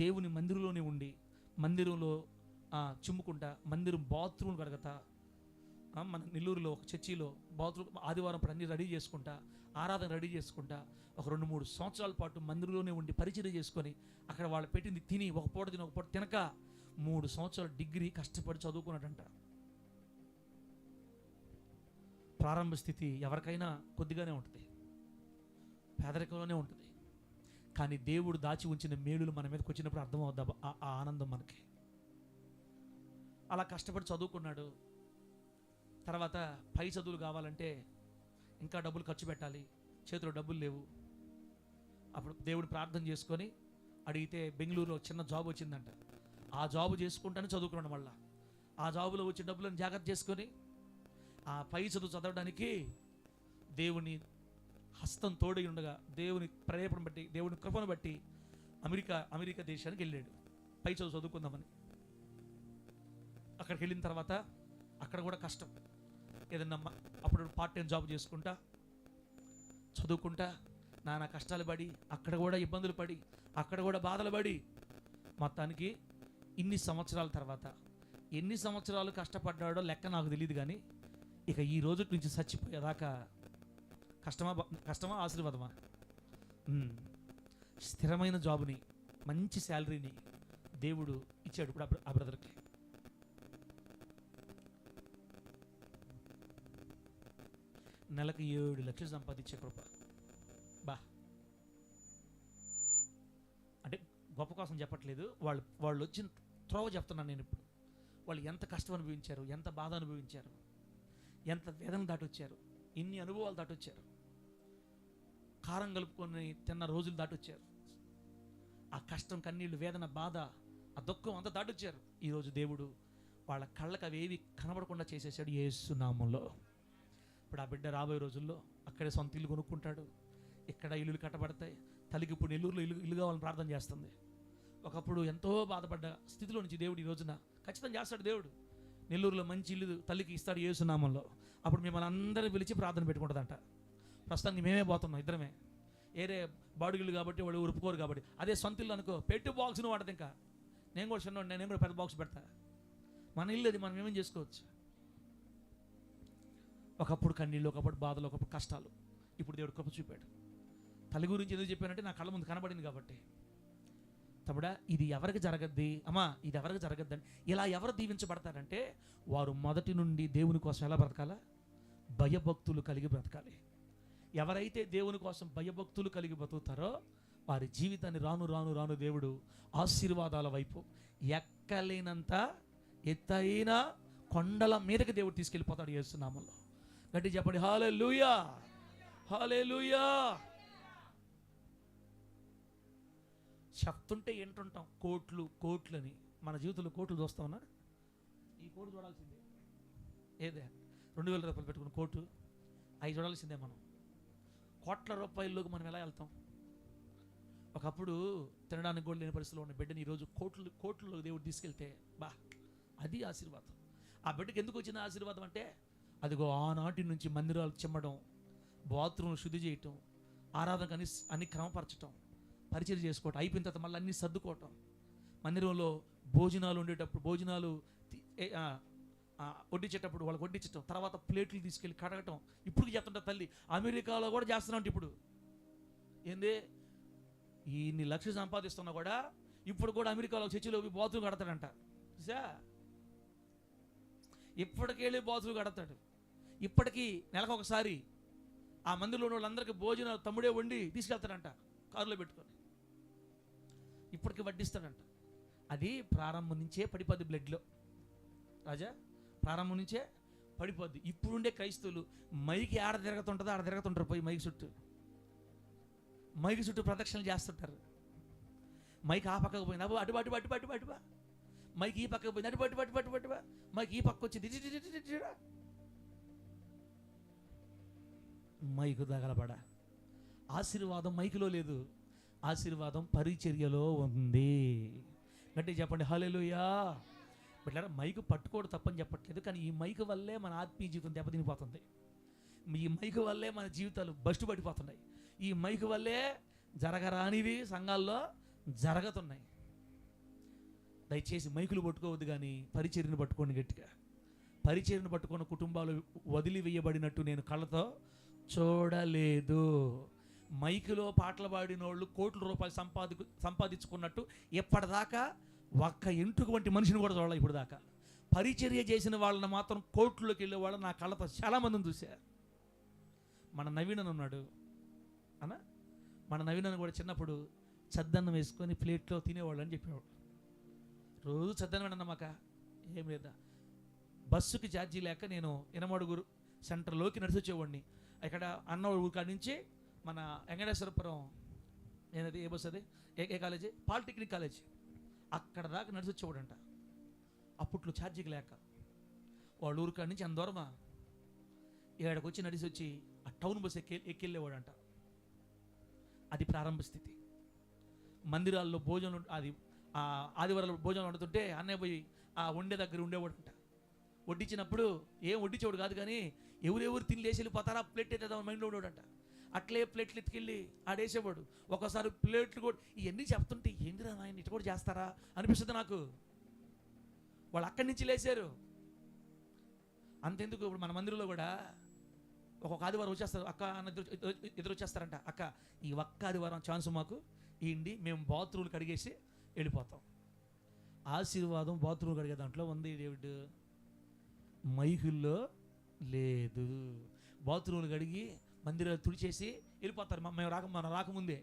దేవుని మందిరంలోనే ఉండి, మందిరంలో చిమ్ముకుంటా, మందిరం బాత్రూమ్ కడగతా, మన నెల్లూరులో ఒక చర్చిలో బాత్రూమ్ ఆదివారం అన్ని రెడీ చేసుకుంటా, ఆరాధన రెడీ చేసుకుంటా, ఒక 2-3 సంవత్సరాల పాటు మందిరంలోనే ఉండి పరిచయం చేసుకొని అక్కడ వాళ్ళు పెట్టింది తిని ఒక పూట తిని ఒక పూట తినక 3 సంవత్సరాల డిగ్రీ కష్టపడి చదువుకున్నాడంట. ప్రారంభ స్థితి ఎవరికైనా కొద్దిగానే ఉంటుంది, పేదరికంలోనే ఉంటుంది. కానీ దేవుడు దాచి ఉంచిన మేలులు మన మీదకి వచ్చినప్పుడు అర్థమవుద్దా ఆ ఆనందం మనకి. అలా కష్టపడి చదువుకున్నాడు. తర్వాత పై చదువులు కావాలంటే ఇంకా డబ్బులు ఖర్చు పెట్టాలి, చేతిలో డబ్బులు లేవు. అప్పుడు దేవుడు ప్రార్థన చేసుకొని అడిగితే బెంగళూరులో చిన్న జాబ్ వచ్చిందంట. ఆ జాబు చేసుకుంటానే చదువుకున్నాడు. మళ్ళీ ఆ జాబులో వచ్చిన డబ్బులను జాగ్రత్త చేసుకొని ఆ పై చదువు చదవడానికి దేవుని హస్తం తోడై ఉండగా, దేవుని ప్రేరేపణ బట్టి, దేవుని కృపను బట్టి అమెరికా దేశానికి వెళ్ళాడు పై చదువు చదువుకుందామని. అక్కడికి వెళ్ళిన తర్వాత అక్కడ కూడా కష్టం. ఏదన్నా అప్పుడు పార్ట్ టైం జాబ్ చేసుకుంటా, చదువుకుంటా, నానా కష్టాలు పడి, అక్కడ కూడా ఇబ్బందులు పడి, అక్కడ కూడా బాధలు పడి, మొత్తానికి ఇన్ని సంవత్సరాల తర్వాత ఎన్ని సంవత్సరాలు కష్టపడ్డాడో లెక్క నాకు తెలియదు. కానీ ఇక ఈ రోజు నుంచి చచ్చిపోయేదాకా కష్టమా ఆశీర్వాదమా? స్థిరమైన జాబుని, మంచి శాలరీని దేవుడు ఇచ్చాడు ఇప్పుడు ఆ బ్రదర్కి. నెలకు 7 లక్షలు సంపాదించే కృప. బా, అంటే గొప్ప కోసం చెప్పట్లేదు, వాళ్ళు వచ్చిన త్రోవ చెప్తున్నాను నేను ఇప్పుడు. వాళ్ళు ఎంత కష్టం అనుభవించారు, ఎంత బాధ అనుభవించారు, ఎంత వేదన దాటొచ్చారు, ఇన్ని అనుభవాలు దాటొచ్చారు, కారం కలుపుకొని తిన్న రోజులు దాటొచ్చారు, ఆ కష్టం, కన్నీళ్ళు, వేదన, బాధ, ఆ దుఃఖం అంతా దాటొచ్చారు. ఈరోజు దేవుడు వాళ్ళ కళ్ళకు అవేవి కనబడకుండా చేసేసాడు యేసు నామములో. ఇప్పుడు ఆ బిడ్డ రాబోయే రోజుల్లో అక్కడే సొంత ఇల్లు కొనుక్కుంటాడు, ఇక్కడ ఇల్లులు కట్టబడతాయి. తల్లికి ఇప్పుడు నెల్లూరులో ఇల్లు కావాలని ప్రార్థన చేస్తుంది. ఒకప్పుడు ఎంతో బాధపడ్డ స్థితిలో నుంచి దేవుడు ఈ రోజున ఖచ్చితంగా చేస్తాడు. దేవుడు నెల్లూరులో మంచి ఇల్లు తల్లికి ఇస్తాడు యేసు నామములో. అప్పుడు మిమ్మల్ని అందరూ పిలిచి ప్రార్థన పెట్టుకుంటుందంట. ప్రస్తుతానికి మేమే పోతున్నాం ఇద్దరమే, ఏరే బాడుగిళ్ళు కాబట్టి వాళ్ళు ఒప్పుకోరు కాబట్టి. అదే సొంత ఇల్లు అనుకో, పెట్టు బాక్స్ను వాడదు. ఇంకా నేను కూడా చిన్నవాడు, నేను కూడా పెద్ద బాక్స్ పెడతా. మన ఇల్లు అది, మనం ఏమేం చేసుకోవచ్చు. ఒకప్పుడు కన్నీళ్ళు, ఒకప్పుడు బాధలు, ఒకప్పుడు కష్టాలు. ఇప్పుడు దేవుడు కృప చూపాడు. తల్లి గురించి ఎందుకు చెప్పానంటే నా కళ్ళ ముందు కనబడింది కాబట్టి. తమ్ముడా, ఇది ఎవరికి జరగద్ది, అమ్మా ఇది ఎవరికి జరగద్దని ఇలా ఎవరు దీవించబడతారంటే వారు మొదటి నుండి దేవుని కోసం ఎలా బ్రతకాలా? భయభక్తులు కలిగి బ్రతకాలి. ఎవరైతే దేవుని కోసం భయభక్తులు కలిగి బ్రతుకుతారో వారి జీవితాన్ని రాను రాను రాను దేవుడు ఆశీర్వాదాల వైపు, ఎక్కలేనంత ఎత్తైన కొండల మీదకి దేవుడు తీసుకెళ్ళిపోతాడు యేసు నామములో. గట్టి చెప్పండి హల్లెలూయా, హల్లెలూయా. చెప్తుంటే ఏంటుంటాం, కోట్లు కోట్లని. మన జీవితంలో కోట్లు చూస్తామన్నా? ఈ కోటు చూడాల్సిందే. ఏదే 2000 రూపాయలు పెట్టుకున్న కోటు అవి చూడాల్సిందే. మనం కోట్ల రూపాయల్లోకి మనం ఎలా వెళ్తాం? ఒకప్పుడు తినడానికి కూడా లేని పరిస్థితిలో ఉన్న బిడ్డని ఈరోజు కోట్లలో దేవుడు తీసుకెళ్తే బా, అది ఆశీర్వాదం. ఆ బిడ్డకి ఎందుకు వచ్చిన ఆశీర్వాదం అంటే అదిగో ఆనాటి నుంచి మందిరాలు చిమ్మడం, బాత్రూమ్ శుద్ధి చేయటం, ఆరాధన అన్ని క్రమపరచటం, పరిచయం చేసుకోవటం, అయిపోయిన తర్వాత మళ్ళీ అన్నీ సర్దుకోవటం, మందిరంలో భోజనాలు ఉండేటప్పుడు భోజనాలు వడ్డించేటప్పుడు వాళ్ళకి వడ్డించటం, తర్వాత ప్లేట్లు తీసుకెళ్ళి కడగటం. ఇప్పుడు చెప్తుంటా తల్లి, అమెరికాలో కూడా చేస్తున్నా. ఇప్పుడు ఏంది, ఇన్ని లక్షలు సంపాదిస్తున్నా కూడా ఇప్పుడు కూడా అమెరికాలో చర్చిలో బాత్రూమ్ కడతాడంట. చూసా, ఇప్పటికెళ్ళి బాత్రూమ్ కడతాడు. ఇప్పటికీ నెలకు ఒకసారి ఆ మందిలో ఉన్న వాళ్ళందరికీ భోజనాలు తమ్ముడే వండి తీసుకెళ్తాడంట, కారులో పెట్టుకొని. ఇప్పటికి వడ్డిస్తాడంట. అది ప్రారంభం నుంచే పడిపోద్ది బ్లడ్లో రాజా, ప్రారంభం నుంచే పడిపోద్ది. ఇప్పుడుండే క్రైస్తవులు మైకి ఆడ తిరగతుంటుందో ఆడ తిరగతుంటారు, పోయి మైకి చుట్టూ ప్రదక్షిణలు చేస్తుంటారు. మైకి ఆ పక్కకు పోయింది, అటు అటు అటు అటు అటు అటువా, మైకి ఈ పక్కకు పోయింది, అటు అటు అటు అటు అటువా, మైకి ఈ పక్క వచ్చింది, మైకు తగలబడ. ఆశీర్వాదం మైకులో లేదు, ఆశీర్వాదం పరిచర్యలో ఉంది. గట్టి చెప్పండి హల్లెలూయా. బిడ్డలారా, మైకు పట్టుకోవడం తప్పని చెప్పట్లేదు, కానీ ఈ మైకు వల్లే మన ఆత్మీయ జీవితం దెబ్బతినిపోతుంది. ఈ మైకు వల్లే మన జీవితాలు బస్టు పడిపోతున్నాయి. ఈ మైకు వల్లే జరగరానివి సంఘాల్లో జరుగుతున్నాయి. దయచేసి మైకులు పట్టుకోవద్దు, కానీ పరిచర్యను పట్టుకోండి గట్టిగా. పరిచర్యను పట్టుకున్న కుటుంబాలు వదిలివేయబడినట్టు నేను కళ్ళతో చూడలేదు. మైకులో పాటలు పాడిన వాళ్ళు కోట్ల రూపాయలు సంపాదించుకున్నట్టు ఎప్పటిదాకా ఒక్క ఎంటుకు వంటి మనిషిని కూడా చూడాలి. ఇప్పుడు దాకా పరిచర్య చేసిన వాళ్ళని మాత్రం కోట్లలోకి వెళ్ళే వాళ్ళు నా కళ్ళతో చాలామందిని చూశా. మన నవీనన్ ఉన్నాడు అన్న, మన నవీనన్ కూడా చిన్నప్పుడు చద్దన్నం వేసుకొని ప్లేట్లో తినేవాళ్ళు అని చెప్పేవాడు. రోజు చద్దన్నం అన్నమాక ఏం లేదా, బస్సుకి ఛార్జీ లేక నేను ఎనమడుగురు సెంటర్లోకి నడిచి వచ్చేవాడిని. ఇక్కడ అన్న ఊరి కాడి నుంచి మన వెంకటేశ్వరపురం, ఏదది, ఏ బస్సు అది, ఏ కాలేజీ, పాలిటెక్నిక్ కాలేజీ, అక్కడ దాకా నడిచి వచ్చేవాడంట. అప్పట్లో ఛార్జీకి లేక వాళ్ళ ఊరి కాడి నుంచి అంత దూరమా, ఏడకు వచ్చి నడిచి వచ్చి ఆ టౌన్ బస్సు ఎక్కెళ్ళేవాడంట. అది ప్రారంభ స్థితి. మందిరాల్లో భోజనం, అది ఆదివారాలు భోజనం వండుతుంటే అన్నయ్య పోయి ఆ వండే దగ్గర ఉండేవాడంట. వడ్డించినప్పుడు ఏం వడ్డించేవాడు కాదు, కానీ ఎవరెవరు తిని లేచి వెళ్ళిపోతారా ప్లేట్ ఎత్తేద్దాం మైండ్లో ఉండేవాడంట. అట్లే ప్లేట్లు ఎత్తుకెళ్ళి ఆడేసేవాడు. ఒకసారి ప్లేట్లు కూడా ఇవన్నీ చెప్తుంటే ఏందిరా నాయన ఇటు కూడా చేస్తారా అనిపిస్తుంది నాకు. వాళ్ళు అక్కడి నుంచి లేచారు. అంతెందుకు, ఇప్పుడు మన మందిరంలో కూడా ఒక్కొక్క ఆదివారం వచ్చేస్తారు, అక్క అన్న ఎదురు వచ్చేస్తారంట. అక్క ఈ ఒక్క ఆదివారం ఛాన్స్ మాకు ఇవ్వండి, మేము బాత్రూమ్లు కడిగేసి వెళ్ళిపోతాం. ఆశీర్వాదం బాత్రూమ్ కడిగే దాంట్లో ఉంది, డేవిడ్ మైకుల్లో లేదు. బాత్రూమ్లు కడిగి మందిరాలు తుడిచేసి వెళ్ళిపోతారు. మనం రాకముందే.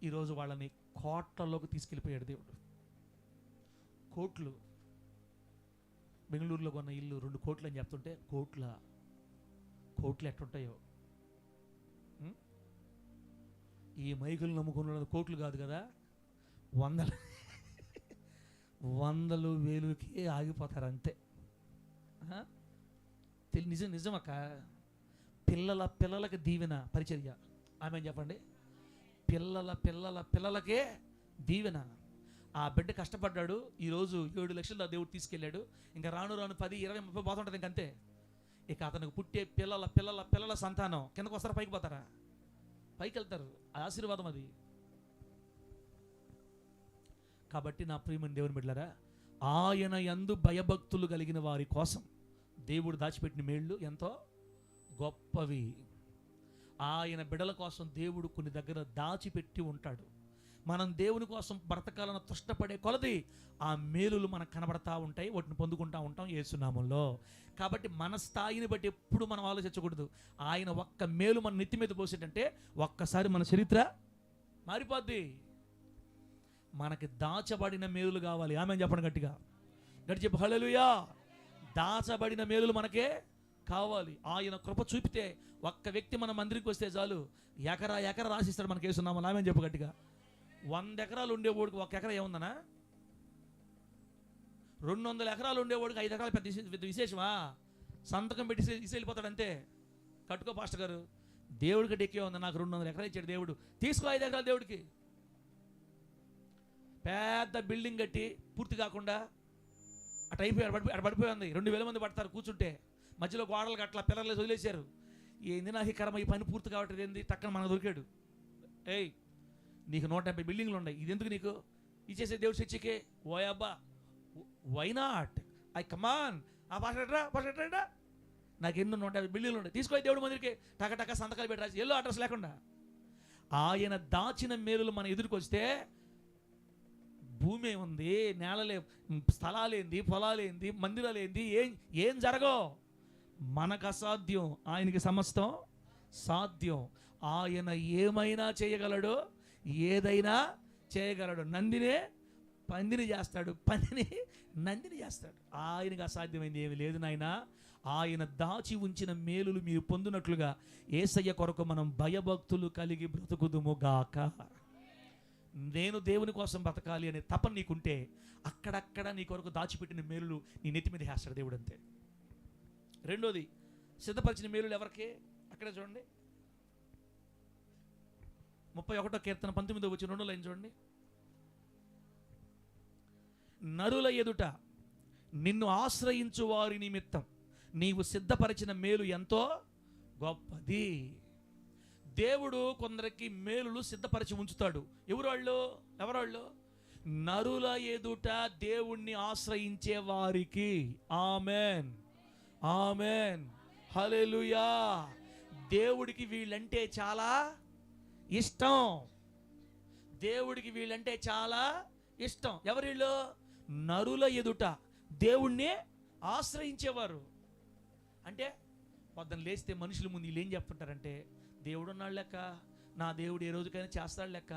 ఈరోజు వాళ్ళని కోట్లలోకి తీసుకెళ్ళిపోయాడు దేవుడు. కోట్లు. బెంగళూరులో కొన్న ఇల్లు 2 కోట్లు అని చెప్తుంటే కోట్లు ఎట్టుంటాయో. ఈ మైకులు నమ్ముకున్న కోట్లు కాదు కదా, వందలు వేలుకి ఆగిపోతారు అంతే. నిజమక్క. పిల్లలకి దీవెన పరిచర్య. ఆమె చెప్పండి. పిల్లలకే దీవెన. ఆ బిడ్డ కష్టపడ్డాడు, ఈరోజు 7 లక్షలు దేవుడు తీసుకెళ్ళాడు. ఇంకా రాను 10, 20, 30 పోతుంటుంది ఇంకంతే. ఇక అతనికి పుట్టే పిల్లల సంతానం కిందకు వస్తారా, పైకి పోతారా? పైకి వెళ్తారు. ఆశీర్వాదం అది. కాబట్టి నా ప్రియమైన దేవుని బిడ్డలారా, ఆయన యందు భయభక్తులు కలిగిన వారి కోసం దేవుడు దాచిపెట్టిన మేళ్ళు ఎంతో గొప్పవి. ఆయన బిడ్డల కోసం దేవుడు కొన్ని దగ్గర దాచిపెట్టి ఉంటాడు. మనం దేవుని కోసం బ్రతకాలను తృష్టపడే కొలది ఆ మేలులు మనకు కనబడతా ఉంటాయి, వాటిని పొందుకుంటూ ఉంటాం యేసు నామములో. కాబట్టి మన స్థాయిని బట్టి ఎప్పుడు మనం ఆలోచించకూడదు. ఆయన ఒక్క మేలు మన నెత్తి మీద పోసేటంటే ఒక్కసారి మన చరిత్ర మారిపోద్ది. మనకి దాచబడిన మేలులు కావాలి. ఆమె చెప్పండి గట్టిగా, చెప్పు హల్లెలూయా. దాచబడిన మేలులు మనకే కావాలి. ఆయన కృప చూపితే ఒక్క వ్యక్తి మన మందిరికి వస్తే చాలు, ఎకరా రాసిస్తాడు మనకి యేసు నామములో. ఆమె చెప్పు గట్టిగా. 100 ఎకరాలు ఉండేవాడికి 1 ఎకరా ఏముందనా? 200 ఎకరాలు ఉండేవాడికి 5 ఎకరాలు పెద్ద విశేషమా? సంతకం పెట్టి ఇసి వెళ్ళిపోతాడు అంతే. కట్టుకో పాస్టర్ గారు, దేవుడికి డెక్కే ఉంది, నాకు 200 ఎకరాలు ఇచ్చాడు దేవుడు, తీసుకో 5 ఎకరాలు దేవుడికి. పెద్ద బిల్డింగ్ కట్టి పూర్తి కాకుండా అటు పడిపోయి ఉంది. 2000 మంది పడతారు కూర్చుంటే, మధ్యలో గోడలు గట్ల పిల్లర్లు వదిలేశారు. ఏంది నాకు ఈ కర్మ, ఈ పని పూర్తి కావట్లేదు ఏంది? టక్కన మనకు దొరికాడు. ఏయ్, నీకు 150 బిల్డింగ్లు ఉన్నాయి, ఇది ఎందుకు నీకు ఇచ్చేసే దేవుడు చర్చికే? ఓయబ్బా, వై నాట్? ఐ కమాన్. ఆ పాస్టర్రా నాకు ఎన్నో 150 బిల్డింగ్లు ఉన్నాయి, తీసుకో దేవుడు మందిరికి. టక సంతకాలు పెట్టి రాసి ఎల్లో అడ్రస్ లేకుండా. ఆయన దాచిన మేలులు మన ఎదురుకు వస్తే భూమి ఉంది, నేలలే, స్థలాలేంది, పొలాలేంది, మందిరాలేంది, ఏం జరగో. మనకు అసాధ్యం, ఆయనకి సమస్తం సాధ్యం. ఆయన ఏమైనా చేయగలడు, ఏదైనా చేయగలడు. నందినే పందిని చేస్తాడు, పందిని నందిని చేస్తాడు. ఆయనకు అసాధ్యమైంది ఏమి లేదు నాయన. ఆయన దాచి ఉంచిన మేలులు మీరు పొందినట్లుగా యేసయ్య కొరకు మనం భయభక్తులు కలిగి బ్రతుకుదుముగాక. నేను దేవుని కోసం బ్రతకాలి అనే తపన నీకుంటే అక్కడక్కడ నీ కొరకు దాచిపెట్టిన మేలులు నీ నెత్తి మీద వేస్తాడు దేవుడు అంతే. రెండోది, సిద్ధపరిచిన మేలులు ఎవరికి? అక్కడే చూడండి, 31వ కీర్తన 19వ వచనం 2వ లైన్ చూడండి. నరుల ఎదుట నిన్ను ఆశ్రయించు వారి నిమిత్తం నీవు సిద్ధపరిచిన మేలు ఎంతో గొప్పది. దేవుడు కొందరికి మేలులు సిద్ధపరిచి ఉంచుతాడు. ఎవరాళ్ళు? నరుల ఎదుట దేవుణ్ణి ఆశ్రయించే వారికి. ఆమెన్, ఆమెన్, హల్లెలూయా. దేవుడికి వీళ్ళంటే చాలా ఇష్టం. దేవుడికి వీళ్ళంటే చాలా ఇష్టం. ఎవరిళ్ళు? నరుల ఎదుట దేవుణ్ణి ఆశ్రయించేవారు. అంటే పొద్దున లేస్తే మనుషుల ముందు వీళ్ళు ఏం చెప్తుంటారంటే, దేవుడు ఉన్నాడు లెక్క, నా దేవుడు ఏ రోజుకైనా చేస్తాడు లెక్క,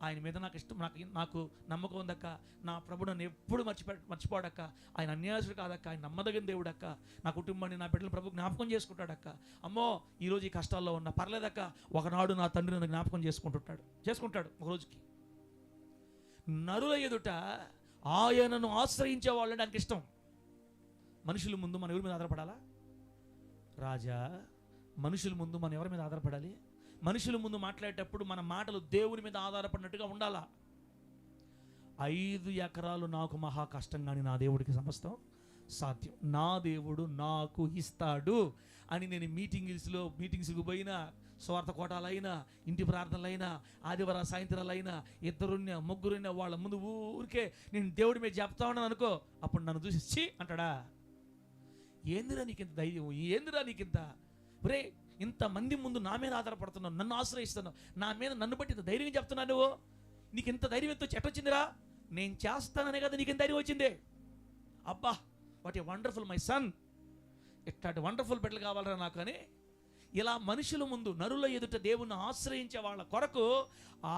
ఆయన మీద నాకు ఇష్టం, నాకు నమ్మకం ఉందక్క, నా ప్రభు నన్ను ఎప్పుడు మర్చిపోడక్క, ఆయన అన్యాసుడు కాదక్క, ఆయన నమ్మదగిన దేవుడు అక్క, నా కుటుంబాన్ని, నా బిడ్డల ప్రభు జ్ఞాపకం చేసుకుంటాడక్క. అమ్మో ఈరోజు ఈ కష్టాల్లో ఉన్నా పర్లేదక్క, ఒకనాడు నా తండ్రి నన్ను జ్ఞాపకం చేసుకుంటాడు ఒక రోజుకి. నరుల ఎదుట ఆయనను ఆశ్రయించే వాళ్ళని ఆయనకి ఇష్టం. మనుషుల ముందు మనం ఎవరి మీద ఆధారపడాలా? రాజా, మనుషుల ముందు మనం ఎవరి మీద ఆధారపడాలి? మనుషుల ముందు మాట్లాడేటప్పుడు మన మాటలు దేవుని మీద ఆధారపడినట్టుగా ఉండాలా. 5 ఎకరాలు నాకు మహా కష్టం, కానీ నా దేవుడికి సమస్తం సాధ్యం. నా దేవుడు నాకు ఇస్తాడు అని నేను మీటింగ్స్కి పోయినా, స్వార్థ కోటాలైనా, ఇంటి ప్రార్థనలైనా, ఆదివారం సాయంత్రాలైనా, 2 3 వాళ్ళ ముందు ఊరికే నేను దేవుడి మీద చెప్తా ఉన్నాను అనుకో, అప్పుడు నన్ను చూసి ఛీ అంటాడా? ఏందిరా నీకింత ధైర్యం, ఏందిరా నీకింత, ఒరే ఇంతమంది ముందు నా మీద ఆధారపడుతున్నావు, నన్ను ఆశ్రయిస్తున్నావు, నా మీద నన్ను బట్టి ఇంత ధైర్యం చెప్తున్నావు, నువ్వు నీకు ఇంత ధైర్యం ఎంతో చెట్టొచ్చిందిరా? నేను చేస్తాననే కదా నీకు ఇంత ధైర్యం వచ్చింది. అబ్బా what a wonderful my son, ఇట్లాంటి వండర్ఫుల్ బిడ్డలు కావాలరా నాకు అని ఇలా మనుషుల ముందు, నరుల ఎదుట దేవుణ్ణి ఆశ్రయించే వాళ్ళ కొరకు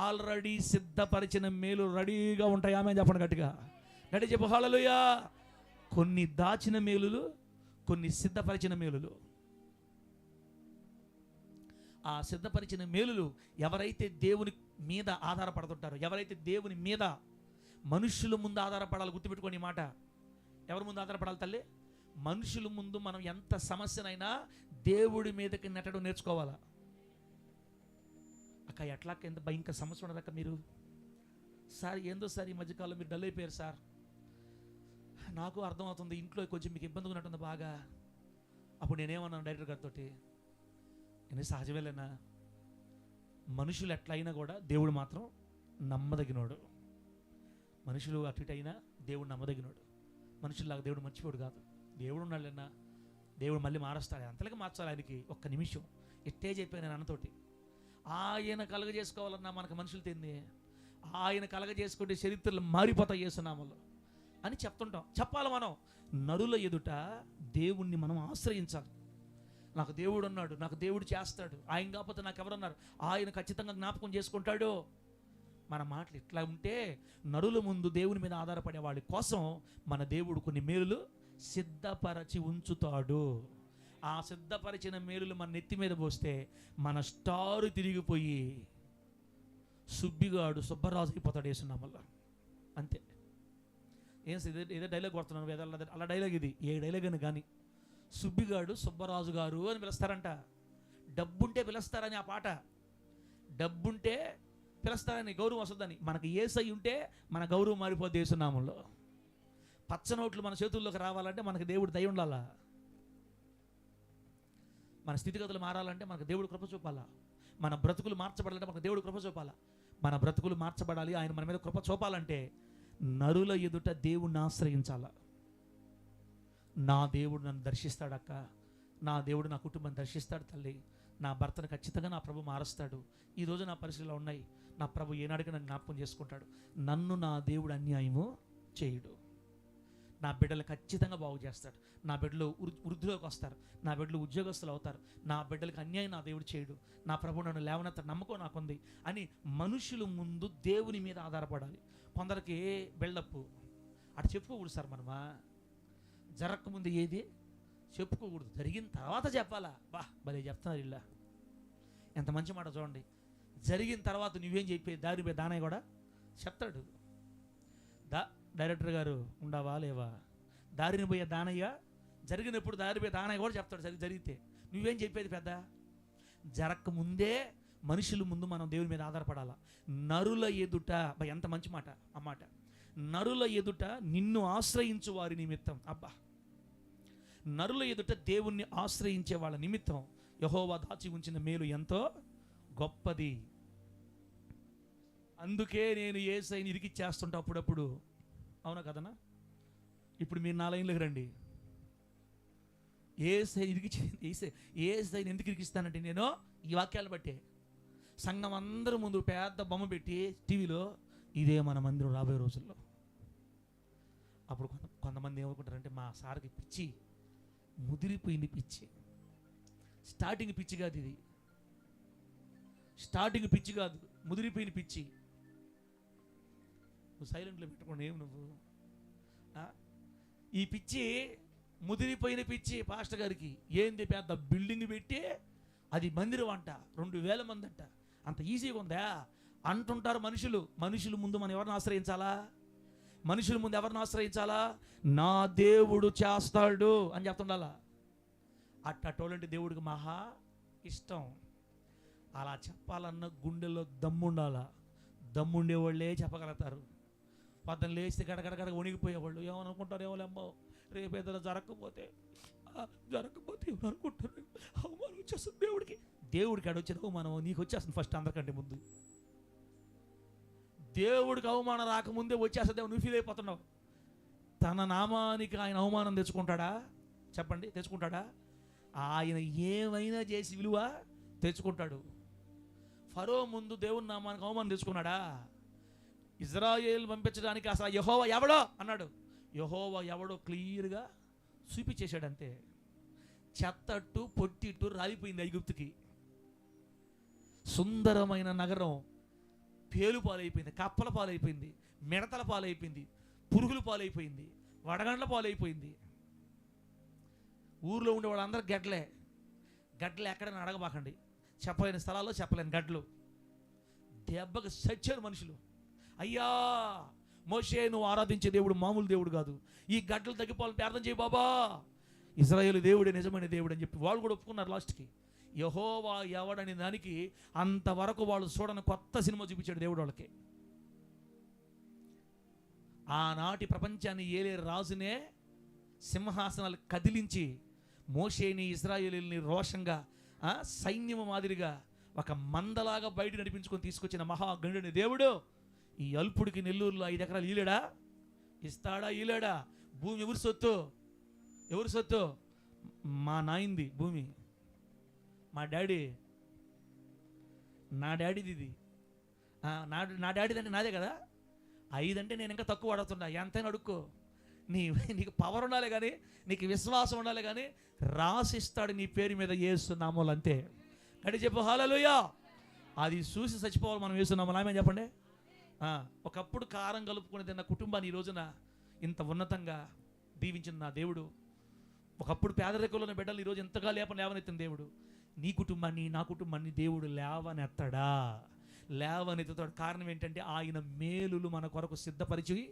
ఆల్రెడీ సిద్ధపరిచిన మేలు రెడీగా ఉంటాయి. ఆమె చెప్పండి గట్టిగా, గట్టి చెప్పు హల్లెలూయా. కొన్ని దాచిన మేలులు, కొన్ని సిద్ధపరిచిన మేలులు. ఆ సిద్ధపరిచిన మేలులు ఎవరైతే దేవుని మీద ఆధారపడుతుంటారో, ఎవరైతే దేవుని మీద, మనుషుల ముందు ఆధారపడాలి. గుర్తుపెట్టుకోండి ఈ మాట. ఎవరి ముందు ఆధారపడాలి తల్లి? మనుషుల ముందు మనం ఎంత సమస్యనైనా దేవుడి మీదకి నెట్టడం నేర్చుకోవాలా. అక్క ఎట్లా ఎంత భయంకర సమస్య ఉండదక్క, మీరు సార్ ఏందో సార్ ఈ మధ్యకాలంలో మీరు డల్ అయిపోయారు సార్, నాకు అర్థమవుతుంది, ఇంట్లో కొంచెం మీకు ఇబ్బందిగా ఉన్నట్టుంది బాగా. అప్పుడు నేనేమన్నాను డైరెక్టర్ గారితో, నేను సహజమేలేనా, మనుషులు ఎట్లయినా కూడా దేవుడు మాత్రం నమ్మదగినోడు. మనుషులు అటు ఇటు అయినా దేవుడు నమ్మదగినోడు. మనుషుల్లాగా దేవుడు మర్చిపోడు కాదు. దేవుడు ఉన్నాడన్నా, దేవుడు మళ్ళీ మారుస్తాడు, అంతలోకి మార్చాలి ఆయనకి. ఒక్క నిమిషం ఎట్టే చెప్పాను నేను అన్నతోటి. ఆయన కలగజేసుకోవాలన్నా మనకు మనుషులు తింది, ఆయన కలగజేసుకుంటే చరిత్రలు మారిపోతాయి యేసునామములో అని చెప్తుంటాం. చెప్పాలి మనం. నరుల ఎదుట దేవుణ్ణి మనం ఆశ్రయించాలి. నాకు దేవుడు ఉన్నాడు, నాకు దేవుడు చేస్తాడు, ఆయన కాకపోతే నాకు ఎవరున్నారు, ఆయన ఖచ్చితంగా జ్ఞాపకం చేసుకుంటాడు. మన మాటలు ఇట్లా ఉంటే నరుల ముందు దేవుని మీద ఆధారపడే వాళ్ళ కోసం మన దేవుడు కొన్ని మేలులు సిద్ధపరచి ఉంచుతాడు. ఆ సిద్ధపరిచిన మేలులు మన నెత్తి మీద పోస్తే మన స్టారు తిరిగిపోయి సుబ్బిగాడు సుబ్బరాజు అయిపోతాడు యేసునామములో. అంతే. ఏదో డైలాగ్ కొడుతున్నాను, అలా డైలాగ్ ఇది, ఏ డైలాగ్ అని కానీ సుబ్బిగాడు సుబ్బరాజు గారు అని పిలుస్తారంట. డబ్బుంటే పిలుస్తారని ఆ పాట, డబ్బుంటే పిలుస్తారని, గౌరవం వస్తుందని. మనకు యేసై ఉంటే మన గౌరవం మారిపోద్ది యేసునామములో. పచ్చ నోట్లు మన చేతుల్లోకి రావాలంటే మనకు దేవుడు దయ ఉండాలా. మన స్థితిగతులు మారాలంటే మనకు దేవుడు కృప చూపాలా. మన బ్రతుకులు మార్చబడాలంటే మనకు దేవుడు కృప చూపాలా. మన బ్రతుకులు మార్చబడాలి, ఆయన మన మీద కృప చూపాలంటే నరుల ఎదుట దేవుణ్ణి ఆశ్రయించాలా. నా దేవుడు నన్ను దర్శిస్తాడక్క, నా దేవుడు నా కుటుంబాన్ని దర్శిస్తాడు తల్లి, నా భర్తను ఖచ్చితంగా నా ప్రభు మారుస్తాడు, ఈరోజు నా పరిస్థితులు ఉన్నాయి, నా ప్రభు ఏనాడికి నన్ను జ్ఞాపకం చేసుకుంటాడు, నన్ను నా దేవుడు అన్యాయము చేయడు, నా బిడ్డలు ఖచ్చితంగా బాగు చేస్తాడు, నా బిడ్డలు వృద్ధిలోకి వస్తారు, నా బిడ్డలు ఉద్యోగస్తులు అవుతారు, నా బిడ్డలకు అన్యాయం నా దేవుడు చేయడు, నా ప్రభు నన్ను లేవనెత్త నమ్మకం నాకుంది అని మనుషుల ముందు దేవుని మీద ఆధారపడాలి. కొందరికి బిల్డప్ అటు చెప్పుకోకూడదు సార్, మనమా జరగకముందు ఏది చెప్పుకోకూడదు, జరిగిన తర్వాత చెప్పాలా. బా భలే చెప్తున్నారు ఇలా, ఎంత మంచి మాట చూడండి. జరిగిన తర్వాత నువ్వేం చెప్పే దారి మీద దానయ్య కూడా చెప్తాడు. డైరెక్టర్ గారు ఉండవా లేవా, దారిని పోయే దానయ్య జరిగినప్పుడు దారి పోయే దానయ్య కూడా చెప్తాడు. జరిగితే నువ్వేం చెప్పేది పెద్ద. జరగకముందే మనుషుల ముందు మనం దేవుని మీద ఆధారపడాలా. నరుల ఎదుట, ఎంత మంచి మాట ఆ మాట, నరుల ఎదుట నిన్ను ఆశ్రయించు వారి నిమిత్తం. అబ్బా, నరుల ఎదుట దేవుణ్ణి ఆశ్రయించే వాళ్ళ నిమిత్తం యెహోవా దాచి ఉంచిన మేలు ఎంతో గొప్పది. అందుకే నేను యేసయ్యని ఇరికిచ్చేస్తుంటా అప్పుడప్పుడు. అవునా కదనా? ఇప్పుడు మీరు నా లైన్లోకి రండి. యేసయ్యని ఎందుకు ఇరికిస్తానంటే నేను ఈ వాక్యాలు బట్టే, సంఘం అందరూ ముందు పెద్ద బొమ్మ పెట్టి టీవీలో ఇదే మన మందిరం రాబోయే రోజుల్లో. అప్పుడు కొంతమంది ఏమనుకుంటారంటే మా సార్కి పిచ్చి ముదిరిపోయింది, పిచ్చి స్టార్టింగ్ పిచ్చి కాదు ఇది, స్టార్టింగ్ పిచ్చి కాదు, ముదిరిపోయిన పిచ్చి. నువ్వు సైలెంట్లో పెట్టుకోండి, ఏం నువ్వు ఈ పిచ్చి ముదిరిపోయిన పిచ్చి. పాస్టర్ గారికి ఏంది పెద్ద బిల్డింగ్ పెట్టి అది మందిరం అంట, 2000 మంది అంట, అంత ఈజీగా ఉందా అంటుంటారు మనుషులు. మనుషుల ముందు మనం ఎవరిని ఆశ్రయించాలా? మనుషుల ముందు ఎవరిని ఆశ్రయించాలా? నా దేవుడు చేస్తాడు అని చెప్తుండాలా. అట్టోలంటే దేవుడికి మహా ఇష్టం. అలా చెప్పాలన్న గుండెల్లో దమ్ముండాలా. దమ్ముండే వాళ్ళే చెప్పగలుగుతారు. పొద్దున్న లేస్తే గడగడగడ వణిగిపోయేవాళ్ళు. ఏమనుకుంటారు, ఏమోలేమ్మో రేపు ఏదైనా జరగకపోతే ఏమనుకుంటారు, అవమానం వచ్చేస్తుంది దేవుడికి. దేవుడికి అడొచ్చేది అవమానం నీకు వచ్చేస్తుంది ఫస్ట్, అందరికంటే ముందు. దేవుడికి అవమానం రాకముందే వచ్చేస్తుంది, నువ్వు ఫీల్ అయిపోతున్నావు. తన నామానికి ఆయన అవమానం తెచ్చుకుంటాడా? చెప్పండి, తెచ్చుకుంటాడా? ఆయన ఏమైనా చేసి విలువ తెచ్చుకుంటాడు. ఫరో ముందు దేవుని నామానికి అవమానం తెచ్చుకున్నాడా? ఇజ్రాయేల్ పంపించడానికి అసలు యెహోవా ఎవడో అన్నాడు. యెహోవా ఎవడో క్లియర్గా చూపించేశాడు. అంతే. చెత్తట్టు పొట్టిట్టు రాలిపోయింది ఐగుప్తుకి. సుందరమైన నగరం పేలు పాలైపోయింది, కప్పల పాలైపోయింది, మిడతల పాలైపోయింది, పురుగుల పాలైపోయింది, వడగండ్ల పాలైపోయింది. ఊర్లో ఉండే వాళ్ళందరూ గడ్డలే. ఎక్కడైనా అడగబాకండి, చెప్పలేని స్థలాల్లో చెప్పలేని గడ్డలు. దెబ్బకి చచ్చారు మనుషులు. అయ్యా మోషే, నువ్వు ఆరాధించే దేవుడు మామూలు దేవుడు కాదు, ఈ గడ్డలు తగ్గిపోవాలని ప్రార్థన చేయి బాబా. ఇశ్రాయేలు దేవుడే నిజమైన దేవుడు అని చెప్పి వాళ్ళు కూడా ఒప్పుకున్నారు లాస్ట్కి. యెహోవా ఎవడని దానికి అంతవరకు వాళ్ళు చూడని కొత్త సినిమా చూపించాడు దేవుడు వాళ్ళకి. ఆనాటి ప్రపంచాన్ని ఏలే రాజునే సింహాసనాలు కదిలించి మోషేని ఇశ్రాయేలుని రోషంగా సైన్యము మాదిరిగా ఒక మందలాగా బయట నడిపించుకొని తీసుకొచ్చిన మహాగణుడిని దేవుడు ఈ అల్పుడికి నెల్లూరులో 5 ఎకరాలు ఈలేడా? ఇస్తాడా? ఈలేడా? భూమి ఎవరి సొత్తు? ఎవరి సొత్తు? మా నాయింది భూమి, మా డాడీ, నా డాడీది ఇది. నా డాడీది అంటే నాదే కదా. 5 అంటే నేను ఇంకా తక్కువ అడుగుతున్నా. ఎంతైనా అడుక్కో, నీకు పవర్ ఉండాలి కానీ, నీకు విశ్వాసం ఉండాలి కానీ, రాసిస్తాడు నీ పేరు మీద యేసు నామములు. అంతే. గడి చెప్పు హల్లెలూయా. అది చూసి చచ్చిపోవాలి మనం యేసు నామములు. ఆమేన్ చెప్పండి. ఒకప్పుడు కారం కలుపుకొని తిన్న కుటుంబాన్ని ఈ రోజున ఇంత ఉన్నతంగా దీవించిన నా దేవుడు, ఒకప్పుడు పేదరికంలోని బిడ్డలు ఈరోజు ఎంతగా లేవనెత్తిన దేవుడు, నీ కుటుంబాన్ని నా కుటుంబాన్ని దేవుడు లేవనెత్తుతాడు. కారణం ఏంటంటే ఆయన మేలులు మన కొరకు సిద్ధపరిచి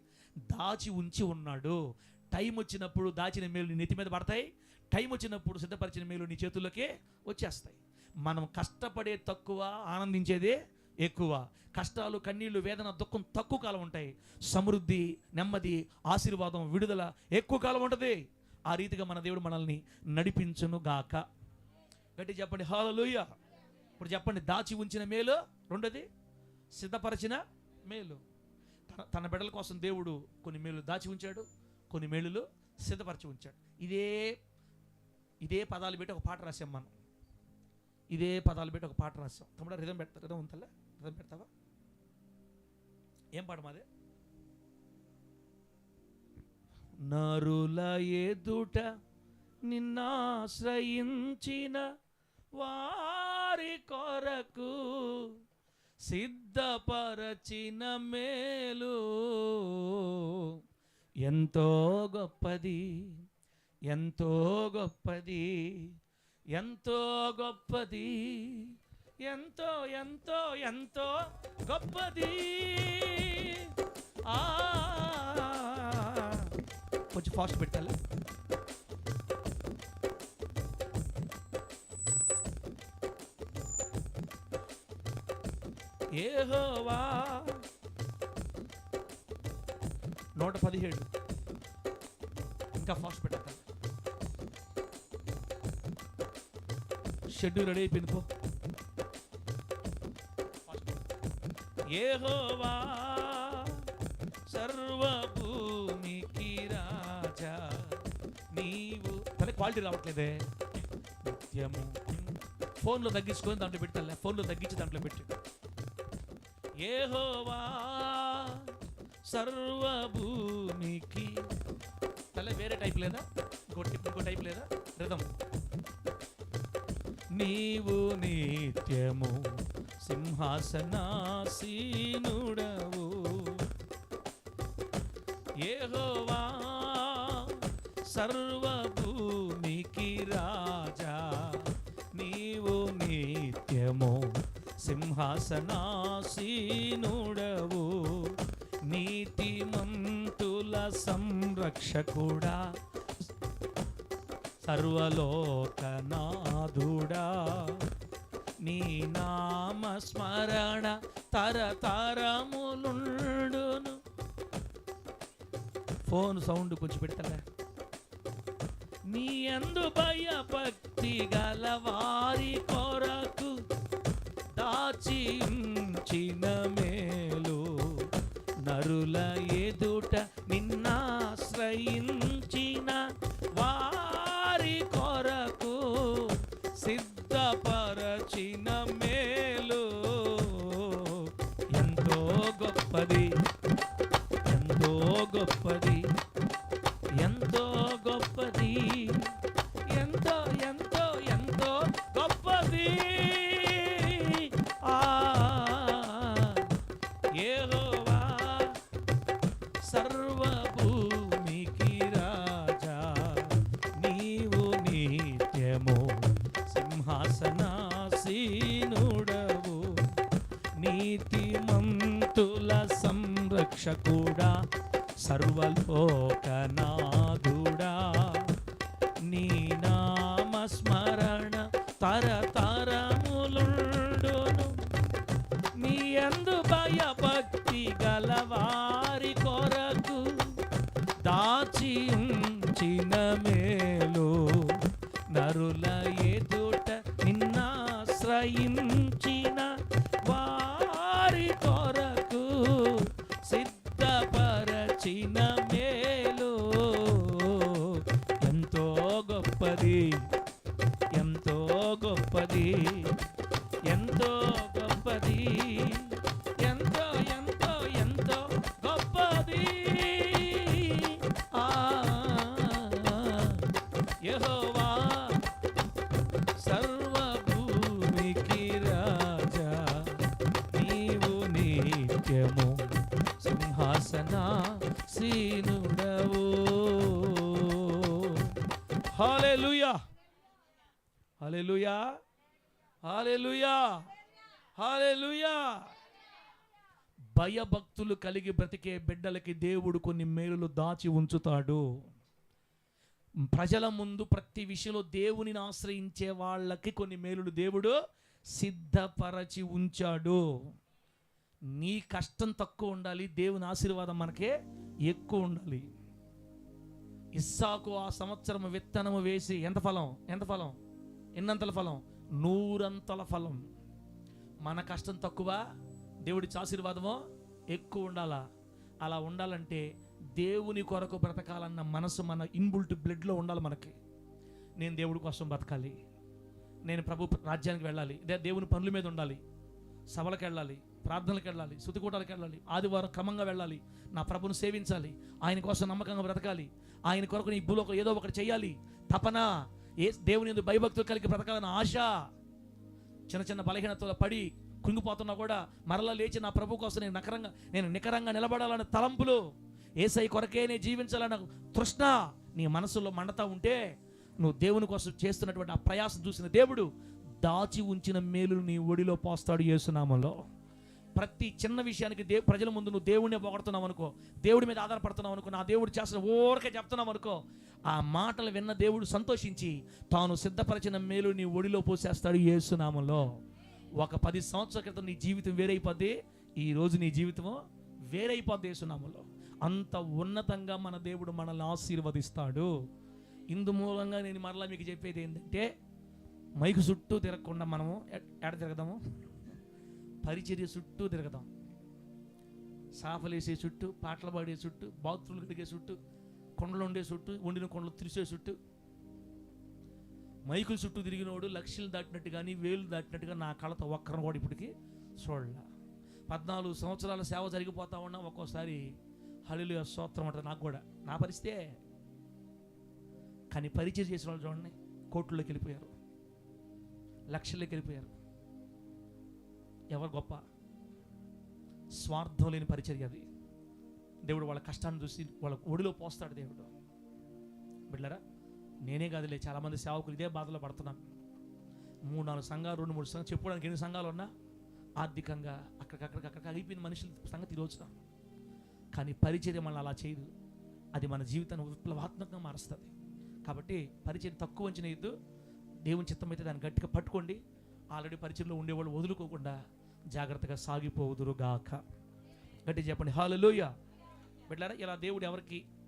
దాచి ఉంచి ఉన్నాడు. టైం వచ్చినప్పుడు దాచిన మేలు నీ నెత్తి మీద పడతాయి, టైం వచ్చినప్పుడు సిద్ధపరిచిన మేలు నీ చేతుల్లోకే వచ్చేస్తాయి. మనం కష్టపడే తక్కువ, ఆనందించేదే ఎక్కువ. కష్టాలు, కన్నీళ్లు, వేదన, దుఃఖం తక్కువ కాలం ఉంటాయి. సమృద్ధి, నెమ్మది, ఆశీర్వాదం, విడుదల ఎక్కువ కాలం ఉంటుంది. ఆ రీతిగా మన దేవుడు మనల్ని నడిపించును గాక. గట్టి చెప్పండి హల్లెలూయా. ఇప్పుడు చెప్పండి, దాచి ఉంచిన మేలు, రెండోది సిద్ధపరిచిన మేలు. తన బిడ్డల కోసం దేవుడు కొన్ని మేలు దాచి ఉంచాడు, కొన్ని మేలులు సిద్ధపరిచి ఉంచాడు. ఇదే పదాలు పెట్టి ఒక పాట రాసాం మనం. ఇదే పదాలు పెట్టి ఒక పాట రాసాం. తమ్ముడా రిధం ఉంటలే, రిధం పెడతావా? ఏం పాట మాదే? నరుల ఎదుట నిన్నాశ్రయించిన వారి కొరకు సిద్ధపరచిన మేలు ఎంతో గొప్పది, ఎంతో గొప్పది, ఎంతో గొప్పది, ఎంతో ఎంతో ఎంతో గొప్పది. కొంచెం ఫాస్ట్ పెట్టాలి. యెహోవా 117 ఇంకా ఫాస్ట్ పెట్టాలి. షెడ్యూల్ రెడీ అయిపోయింది పో. యెహోవా సర్వభూమికి రాజా నీవు. తల క్వాలిటీ రావట్లేదే. నిత్యము ఫోన్లో తగ్గించుకొని దాంట్లో పెట్టాలి, ఫోన్లో తగ్గించి దాంట్లో పెట్టి. యెహోవా సర్వభూమికి. తల వేరే టైప్ లేదా? ఇంకో టైప్ లేదా? రిధం. నీవు నిత్యము సింహాసనాసీనుడవు. యెహోవా సర్వభూమికి రాజా నీవు నిత్యము సింహాసనాసీనుడవు. నీతిమంతుల సంరక్షకుడా, సర్వలోకనాథుడా, నీ నామస్మరణ తరతరములుండును. ఫోన్ సౌండ్ కొంచెం పెడతారా. నీ యందు భయభక్తి గల వారి కొరకు దాచి ఉంచిన మేలు, నరుల ఎదుట నిన్నాశ్రయించిన వారి కొరకు సిద్ధపరచిన మేలు ఎంతో గొప్పది, ఎంతో గొప్పది, ఎంతో గొప్పది, ఎంతో ఎంతో ఎంతో గొప్పది. యెహోవా సర్వభూమికి రాజా, నీవు నిత్యము సింహాసనాసీనుడవు, నీతిమంతుల సంరక్షకుడా, సర్వలోకనాథుడా, నీ నామస్మరణ తరతరములుండును. నీ యందు భయభక్తి గలవారి కొరకు దాచి ఉంచిన మేలు, నరుల ఎదుట నిన్నాశ్రయించిన వారి కొరకు సిద్ధపరచిన మేలు ఎంతో గొప్పది, ఎంతో గొప్పది, ఎంతో గొప్పది, ఎంతో ఎంతో ఎంతో గొప్పది. యెహోవా సర్వభూమికి రాజా, నీవు నిత్యము సింహాసనాసీనుడవు. హల్లెలూయా, హల్లెలూయా, హల్లెలూయా, హల్లెలూయా. భయభక్తులు కలిగి బ్రతికే బిడ్డలకి దేవుడు కొన్ని మేలులు దాచి ఉంచుతాడు. ప్రజల ముందు ప్రతి విషయంలో దేవునిని ఆశ్రయించే వాళ్ళకి కొన్ని మేలులు దేవుడు సిద్ధపరచి ఉంచాడు. నీ కష్టం తక్కువ ఉండాలి, దేవుని ఆశీర్వాదం మనకే ఎక్కువ ఉండాలి. ఇస్సాకు ఆ సంవత్సరం విత్తనము వేసి ఎంత ఫలం, ఎంత ఫలం, ఎన్నంతల ఫలం, 100 ఫలం. మన కష్టం తక్కువ, దేవుడి ఆశీర్వాదమో ఎక్కువ ఉండాలా. అలా ఉండాలంటే దేవుని కొరకు బ్రతకాలన్న మనసు మన ఇన్బుల్ట్ బ్లడ్లో ఉండాలి. మనకి నేను దేవుడి కోసం బ్రతకాలి, నేను ప్రభు రాజ్యానికి వెళ్ళాలి, దేవుని పనుల మీద ఉండాలి, సభలకు వెళ్ళాలి, ప్రార్థనలకు వెళ్ళాలి, స్తుతికూటాలకు వెళ్ళాలి, ఆదివారం క్రమంగా వెళ్ళాలి, నా ప్రభుని సేవించాలి, ఆయన కోసం నమ్మకంగా బ్రతకాలి, ఆయన కొరకు నీ భూలోకం ఏదో ఒకటి చేయాలి, తపన, దేవుని యందు భయభక్తులు కలిగి బ్రతకాలన్న ఆశ. చిన్న చిన్న బలహీనతలో పడి కుంగిపోతున్నా కూడా మరలా లేచి నా ప్రభు కోసం నేను నికరంగా నిలబడాలన్న తలంపులు, యేసై కొరకే నేను జీవించాలన్న తృష్ణ నీ మనసులో మండతా ఉంటే నువ్వు దేవుని కోసం చేస్తున్నటువంటి ఆ ప్రయాసం చూసిన దేవుడు దాచి ఉంచిన మేలులు నీ ఒడిలో పోస్తాడు యేసు నామములో. ప్రతి చిన్న విషయానికి ప్రజల ముందు నువ్వు దేవుడినే పొగడుతున్నావు అనుకో, దేవుడి మీద ఆధారపడుతున్నావు అనుకో, నా దేవుడు చేస్తున్న ఊరికే చెప్తున్నావు అనుకో, ఆ మాటలు విన్న దేవుడు సంతోషించి తాను సిద్ధపరిచిన మేలు నీ ఒడిలో పోసేస్తాడు యేసు నామములో. ఒక 10 సంవత్సరాల క్రితం నీ జీవితం వేరైపోద్ది, ఈరోజు నీ జీవితము వేరైపోద్ది యేసు నామములో. అంత ఉన్నతంగా మన దేవుడు మనల్ని ఆశీర్వదిస్తాడు. ఇందు మూలంగా నేను మరలా మీకు చెప్పేది ఏంటంటే, మైకు చుట్టూ తిరగకుండా మనము ఎడ తిరగదాము, పరిచర్య చుట్టూ తిరగదాం. సాఫలేసే చుట్టూ, పాటలు పాడే చుట్టూ, బాత్రూమ్లు కడిగే చుట్టూ, కొండలు ఉండే చుట్టూ, వండిన కొండలు తిరిసే చుట్టూ, మైకుల చుట్టూ తిరిగినోడు లక్షలు దాటినట్టు కానీ వేలు దాటినట్టుగా నా కళతో ఒక్కరిని కూడా ఇప్పటికీ చూడలే. 14 సంవత్సరాల సేవ జరిగిపోతా ఉన్నా ఒక్కోసారి హల్లెలూయా స్తోత్రం అంటారు. నాకు కూడా నా పరిస్థితే. కానీ పరిచయం చేసిన వాళ్ళు చూడండి, కోట్లలోకి వెళ్ళిపోయారు, లక్షల్లోకి వెళ్ళిపోయారు. ఎవరు గొప్ప? స్వార్థం లేని పరిచర్య అది. దేవుడు వాళ్ళ కష్టాన్ని చూసి వాళ్ళ ఒడిలో పోస్తాడు దేవుడు. బిడ్డలారా, నేనే కాదులే, చాలామంది సేవకులు ఇదే బాధలో పడుతున్నాను. 3-4 సంఘాలు, 2-3 సంఘాలు, చెప్పుకోవడానికి ఎన్ని సంఘాలు ఉన్నా ఆర్థికంగా అక్కడికి అయిపోయిన మనుషుల సంగతి ఈరోజున. కానీ పరిచర్య మనల్ని అలా చేయదు, అది మన జీవితాన్ని విప్లవాత్మకంగా మారుస్తుంది. కాబట్టి పరిచర్య తక్కువ అంచనేయద్దు, దేవుని చిత్తం అయితే దాన్ని గట్టిగా పట్టుకోండి. ఆల్రెడీ పరిచర్యలో ఉండేవాళ్ళు వదులుకోకుండా జాగ్రత్తగా సాగిపోదురుగాక. గట్టి చెప్పండి హల్లెలూయా. బిడ్డలారా, ఇలా దేవుడు ఎవరికి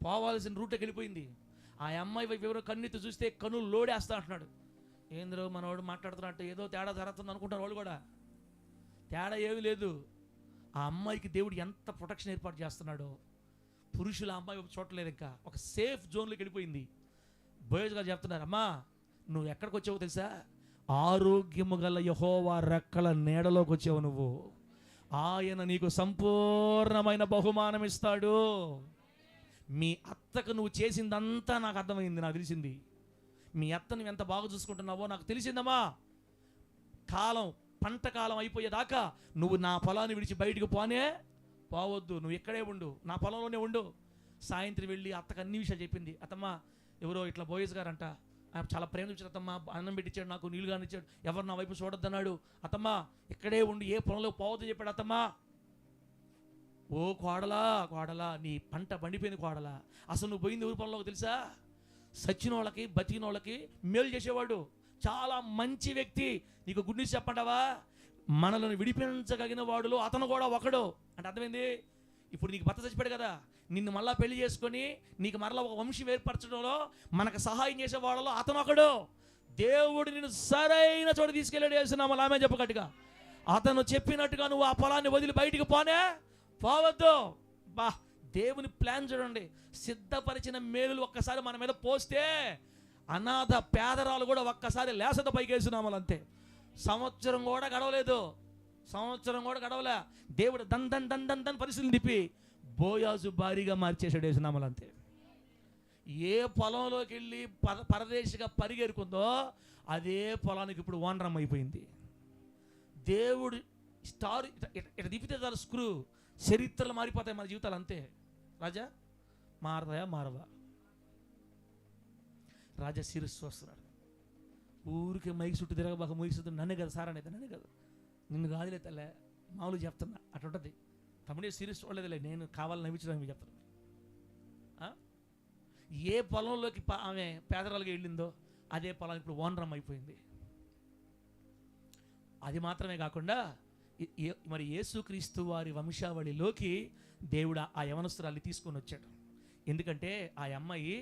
పోవాల్సిన రూట్కి వెళ్ళిపోయింది. ఆ అమ్మాయి వైపు ఎవరో కన్నెత్తి చూస్తే కన్నులు లోడేస్తా అంటున్నాడు. ఏంద్రో మనవాడు మాట్లాడుతున్నట్టు ఏదో తేడా జరుగుతుంది అనుకుంటారు వాళ్ళు కూడా. తేడా ఏమీ లేదు. ఆ అమ్మాయికి దేవుడు ఎంత ప్రొటెక్షన్ ఏర్పాటు చేస్తున్నాడో. పురుషుల అమ్మాయి చూడలేదు, ఇంకా ఒక సేఫ్ జోన్లోకి వెళ్ళిపోయింది. బోయస్ గారు చెప్తున్నారు, అమ్మా నువ్వు ఎక్కడికి వచ్చావో తెలుసా? ఆరోగ్యము గల యెహోవా రెక్కల నీడలోకి వచ్చావు నువ్వు. ఆయన నీకు సంపూర్ణమైన బహుమానం ఇస్తాడు. మీ అత్తకు నువ్వు చేసిందంతా నాకు అర్థమైంది, నాకు తెలిసింది. మీ అత్తను ఎంత బాగా చూసుకుంటున్నావో నాకు తెలిసిందమ్మా. పంట కాలం అయిపోయేదాకా నువ్వు నా పొలాన్ని విడిచి బయటికి పోవద్దు, నువ్వు ఇక్కడే ఉండు, నా పొలంలోనే ఉండు. సాయంత్రం వెళ్ళి అత్తకు అన్ని విషయాలు చెప్పింది. అత్తమ్మ ఎవరో ఇట్లా బోయస్ గారంట, ఆయన చాలా ప్రేమ చూపించాడు అత్తమ్మ, అన్నం పెట్టించాడు, నాకు నీళ్ళు కానిచ్చాడు, ఎవరు నా వైపు చూడొద్దన్నాడు. అత్తమ్మ ఇక్కడే ఉండి ఏ పొలంలో పోవద్దు చెప్పాడు. అత్తమ్మ ఓ కోడలా నీ పంట పండిపోయింది కోడలా. అసలు నువ్వు పోయింది ఎవరి పొలంలోకి తెలుసా? సచ్చిన వాళ్ళకి బతికిన వాళ్ళకి మేలు చేసేవాడు, చాలా మంచి వ్యక్తి. నీకు గుడ్ న్యూస్ చెప్పంటావా? మనలను విడిపించగలిగిన వాడులో అతను కూడా ఒకడు. అంటే అర్థమైంది? ఇప్పుడు నీకు భర్త చచ్చిపోయాడు కదా, నిన్ను మళ్ళా పెళ్లి చేసుకొని నీకు మరలా ఒక వంశం ఏర్పరచడంలో మనకు సహాయం చేసే వాళ్ళలో అతను ఒకడు. దేవుడు నిన్ను సరైన చోట తీసుకెళ్ళాడు. వేస్తున్నాము ఆమె చెప్పగట్టుగా. అతను చెప్పినట్టుగా నువ్వు ఆ పొలాన్ని వదిలి బయటికి పోవద్దు. బా, దేవుని ప్లాన్ చూడండి. సిద్ధపరిచిన మేలులు ఒక్కసారి మన మీద పోస్తే అనాథ పేదరాలు కూడా ఒక్కసారి లేసత పైకి వేస్తున్నాము అంతే. సంవత్సరం కూడా గడవలే. దేవుడు దన్ పరిస్థితులు తిప్పి బోయాజు భారీగా మార్చేసాడు. వేసినామలు అంతే. ఏ పొలంలోకి వెళ్ళి పరదేశిగా పరిగెరుకుందో అదే పొలానికి ఇప్పుడు ఓనరమ్మ అయిపోయింది. దేవుడు స్టార్ ఇట్లా తిప్పితే చాలు స్క్రూ, చరిత్రలు మారిపోతాయి మన జీవితాలు అంతే. రాజా మారవా? రాజా శిరస్సు వస్తున్నాడు. ఊరికే మైకి చుట్టూ తిరగబాక ముగిస్తుంది. నన్ను కదా సార్ అనేది, నన్ను కదా, నిన్ను కాదులే తల్లే, మామూలు చెప్తున్నా. అటు ఉంటుంది. తమ్ముడే సీరియస్ చూడలేదులే, నేను కావాలని నవ్వించడానికి చెప్తున్నాను. ఏ పొలంలోకి ఆమె పేదరాలుగా వెళ్ళిందో అదే పొలం ఇప్పుడు ఓనరమ్మ అయిపోయింది. అది మాత్రమే కాకుండా మరి యేసుక్రీస్తు వారి వంశావళిలోకి దేవుడు ఆ యవనస్తురాల్ని తీసుకొని వచ్చాడు. ఎందుకంటే ఆ అమ్మాయి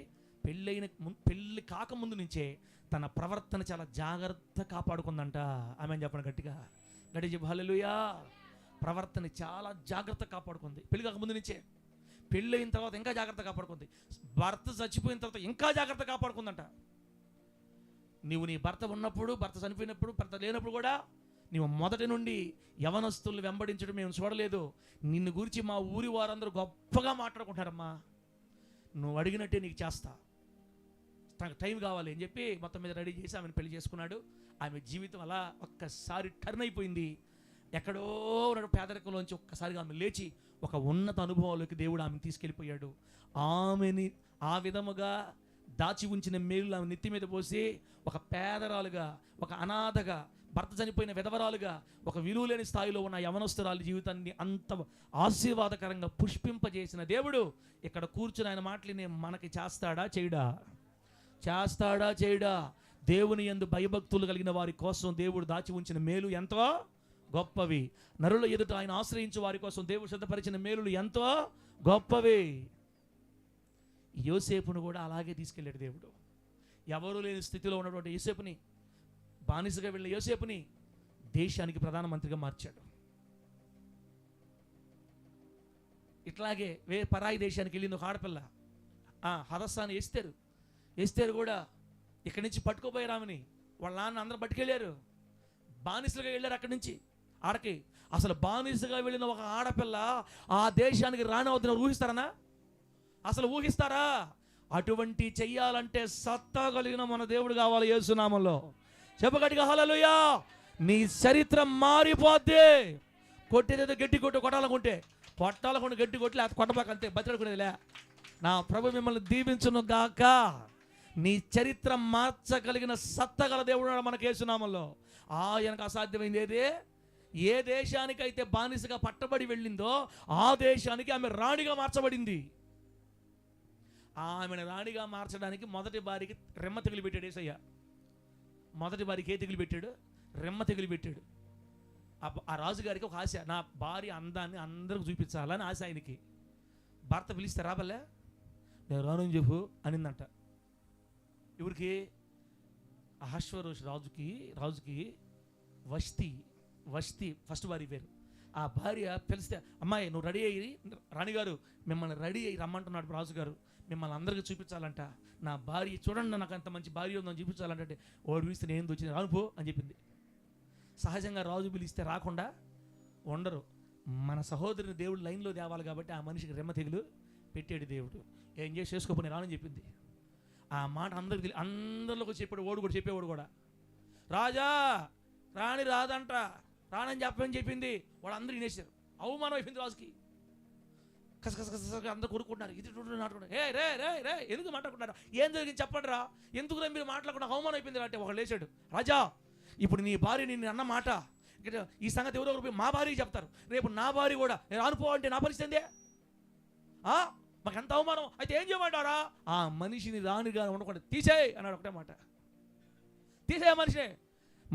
పెళ్ళి కాకముందు నుంచే తన ప్రవర్తన చాలా జాగ్రత్త కాపాడుకుందంట. ఆమె చెప్పండి గట్టిగా చెప్పు హల్లెలూయా. ప్రవర్తన చాలా జాగ్రత్త కాపాడుకుంది. పెళ్లి కాకముందు నుంచే. పెళ్ళి అయిన తర్వాత ఇంకా జాగ్రత్త కాపాడుకుంది. భర్త చచ్చిపోయిన తర్వాత ఇంకా జాగ్రత్త కాపాడుకుందంట. నీవు నీ భర్త ఉన్నప్పుడు, భర్త చనిపోయినప్పుడు, భర్త లేనప్పుడు కూడా నీవు మొదటి నుండి యవనస్తుల్ని వెంబడించడం మేము చూడలేదు. నిన్ను గురించి మా ఊరి వారందరూ గొప్పగా మాట్లాడుకుంటారమ్మా. నువ్వు అడిగినట్టే నీకు చేస్తా, తనకు టైం కావాలి అని చెప్పి మొత్తం మీద రెడీ చేసి ఆమెను పెళ్లి చేసుకున్నాడు. ఆమె జీవితం అలా ఒక్కసారి టర్న్ అయిపోయింది. ఎక్కడో ఉన్నాడు పేదరికంలోంచి ఒక్కసారిగా ఆమె లేచి ఒక ఉన్నత అనుభవంలోకి దేవుడు ఆమెను తీసుకెళ్ళిపోయాడు. ఆమెని ఆ విధముగా దాచి ఉంచిన మేలు ఆమె నెత్తి మీద పోసి ఒక పేదరాలుగా, ఒక అనాథగా, భర్త చనిపోయిన విధవరాలుగా, ఒక విలువ లేని స్థాయిలో ఉన్న యవనస్తురాలి జీవితాన్ని అంత ఆశీర్వాదకరంగా పుష్పింపజేసిన దేవుడు ఇక్కడ కూర్చుని ఆయన మాటలు మనకి చేస్తాడా చేయడా? దేవుని యందు భయభక్తులు కలిగిన వారి కోసం దేవుడు దాచి ఉంచిన మేలు ఎంతో గొప్పవి. నరుల ఎదుట ఆయన ఆశ్రయించే వారి కోసం దేవుడు సిద్ధపరిచిన మేలులు ఎంతో గొప్పవి. యోసేపును కూడా అలాగే తీసుకెళ్ళాడు దేవుడు. ఎవరూ లేని స్థితిలో ఉన్నటువంటి యోసేపుని, బానిసగా వెళ్ళిన యోసేపుని దేశానికి ప్రధానమంత్రిగా మార్చాడు. ఇట్లాగే పరాయి దేశానికి వెళ్ళింది ఒక ఆడపిల్ల, హదస్సాని ఎస్తేరు కూడా ఇక్కడి నుంచి పట్టుకోపోయారు ఆమెని. వాళ్ళ నాన్న అందరూ పట్టుకెళ్ళారు. బానిసలుగా వెళ్ళారు అక్కడి నుంచి ఆడకి. అసలు బానిసగా వెళ్ళిన ఒక ఆడపిల్ల ఆ దేశానికి రానవద్దని ఊహిస్తారా? అటువంటి చెయ్యాలంటే సత్తా కలిగిన మన దేవుడు కావాలి. యేసునామంలో చెప్పగట్టిగా హల్లెలూయా. నీ చరిత్ర మారిపోద్ది. కొట్టేదేదో గట్టి కొట్టాలనుకుంటే గట్టి కొట్టలే, అది కొట్టబాకంతే, బతిలాడుకునేదిలే. నా ప్రభు మిమ్మల్ని దీవించును గాక. నీ చరిత్ర మార్చగలిగిన సత్తగల దేవుడు మనకు యేసునామంలో. ఆయనకు అసాధ్యమైంది ఏది? ఏ దేశానికైతే బానిసగా పట్టబడి వెళ్ళిందో ఆ దేశానికి ఆమె రాణిగా మార్చబడింది. ఆమెను రాణిగా మార్చడానికి మొదటి భార్యకి రెమ్మ తెగులు పెట్టాడు యేసయ్య. మొదటి భార్యకి ఏ తెగులు పెట్టాడు? రెమ్మ తెగులు పెట్టాడు. ఆ రాజుగారికి ఒక ఆశ, నా భార్య అందాన్ని అందరికి చూపించాలని ఆశ ఆయనకి. భర్త పిలిస్తే రాబల్లే. నేను రానని చెప్పు అనిందంట. ఎవరికి? అహష్వేరోషు రాజుకి వష్తి ఫస్ట్ భార్య పేరు. ఆ భార్య పిలిస్తే, అమ్మాయి నువ్వు రెడీ అయ్యి, రాణిగారు మిమ్మల్ని రెడీ అయ్యి రమ్మంటున్నాడు రాజుగారు, మిమ్మల్ని అందరికీ చూపించాలంట, నా భార్య చూడండి నాకు అంత మంచి భార్య ఉందని చూపించాలంటే వాడు పిలిస్తే నేను వచ్చింది రానుపో అని చెప్పింది. సహజంగా రాజు పిలిస్తే రాకుండా ఉండరు. మన సహోదరుని దేవుడు లైన్లో తేవాలి కాబట్టి ఆ మనిషికి రెమ్మ తెగులు పెట్టాడు దేవుడు. ఏం చేసి చేసుకోపోయి రానని చెప్పింది. ఆ మాట అందరిలోకి చెప్పాడు. ఓడు కూడా చెప్పేవాడు కూడా, రాజా రాణి రాదంట, రానని చెప్పని చెప్పింది. వాడు అందరూ వినేశారు. అవమానం అయిపోయింది రాజుకి. కసకస అందరూ కొడుకుంటున్నారు. ఇది నాటుకున్నారు. రే రే రే ఎందుకు మాట్లాడుకుంటారా? ఏం జరిగింది చెప్పండి రా, ఎందుకు మీరు మాట్లాడకుండా అవమానం అయిపోయింది అంటే ఒకళ్ళు లేచాడు, రాజా ఇప్పుడు నీ భార్య నిన్ను అన్న మాట ఈ సంగతి ఎవరో పోయి మా భార్యకి చెప్తారు, రేపు నా భార్య కూడా నేను అనుకోవాలంటే నా పరిస్థితి ఏందే? మాకు ఎంత అవమానం. అయితే ఏం చేయమంటారా? ఆ మనిషిని రాణిగా ఉండకుండా తీసేయి అన్నాడు. ఒకటే మాట, తీసేయ మనిషిని.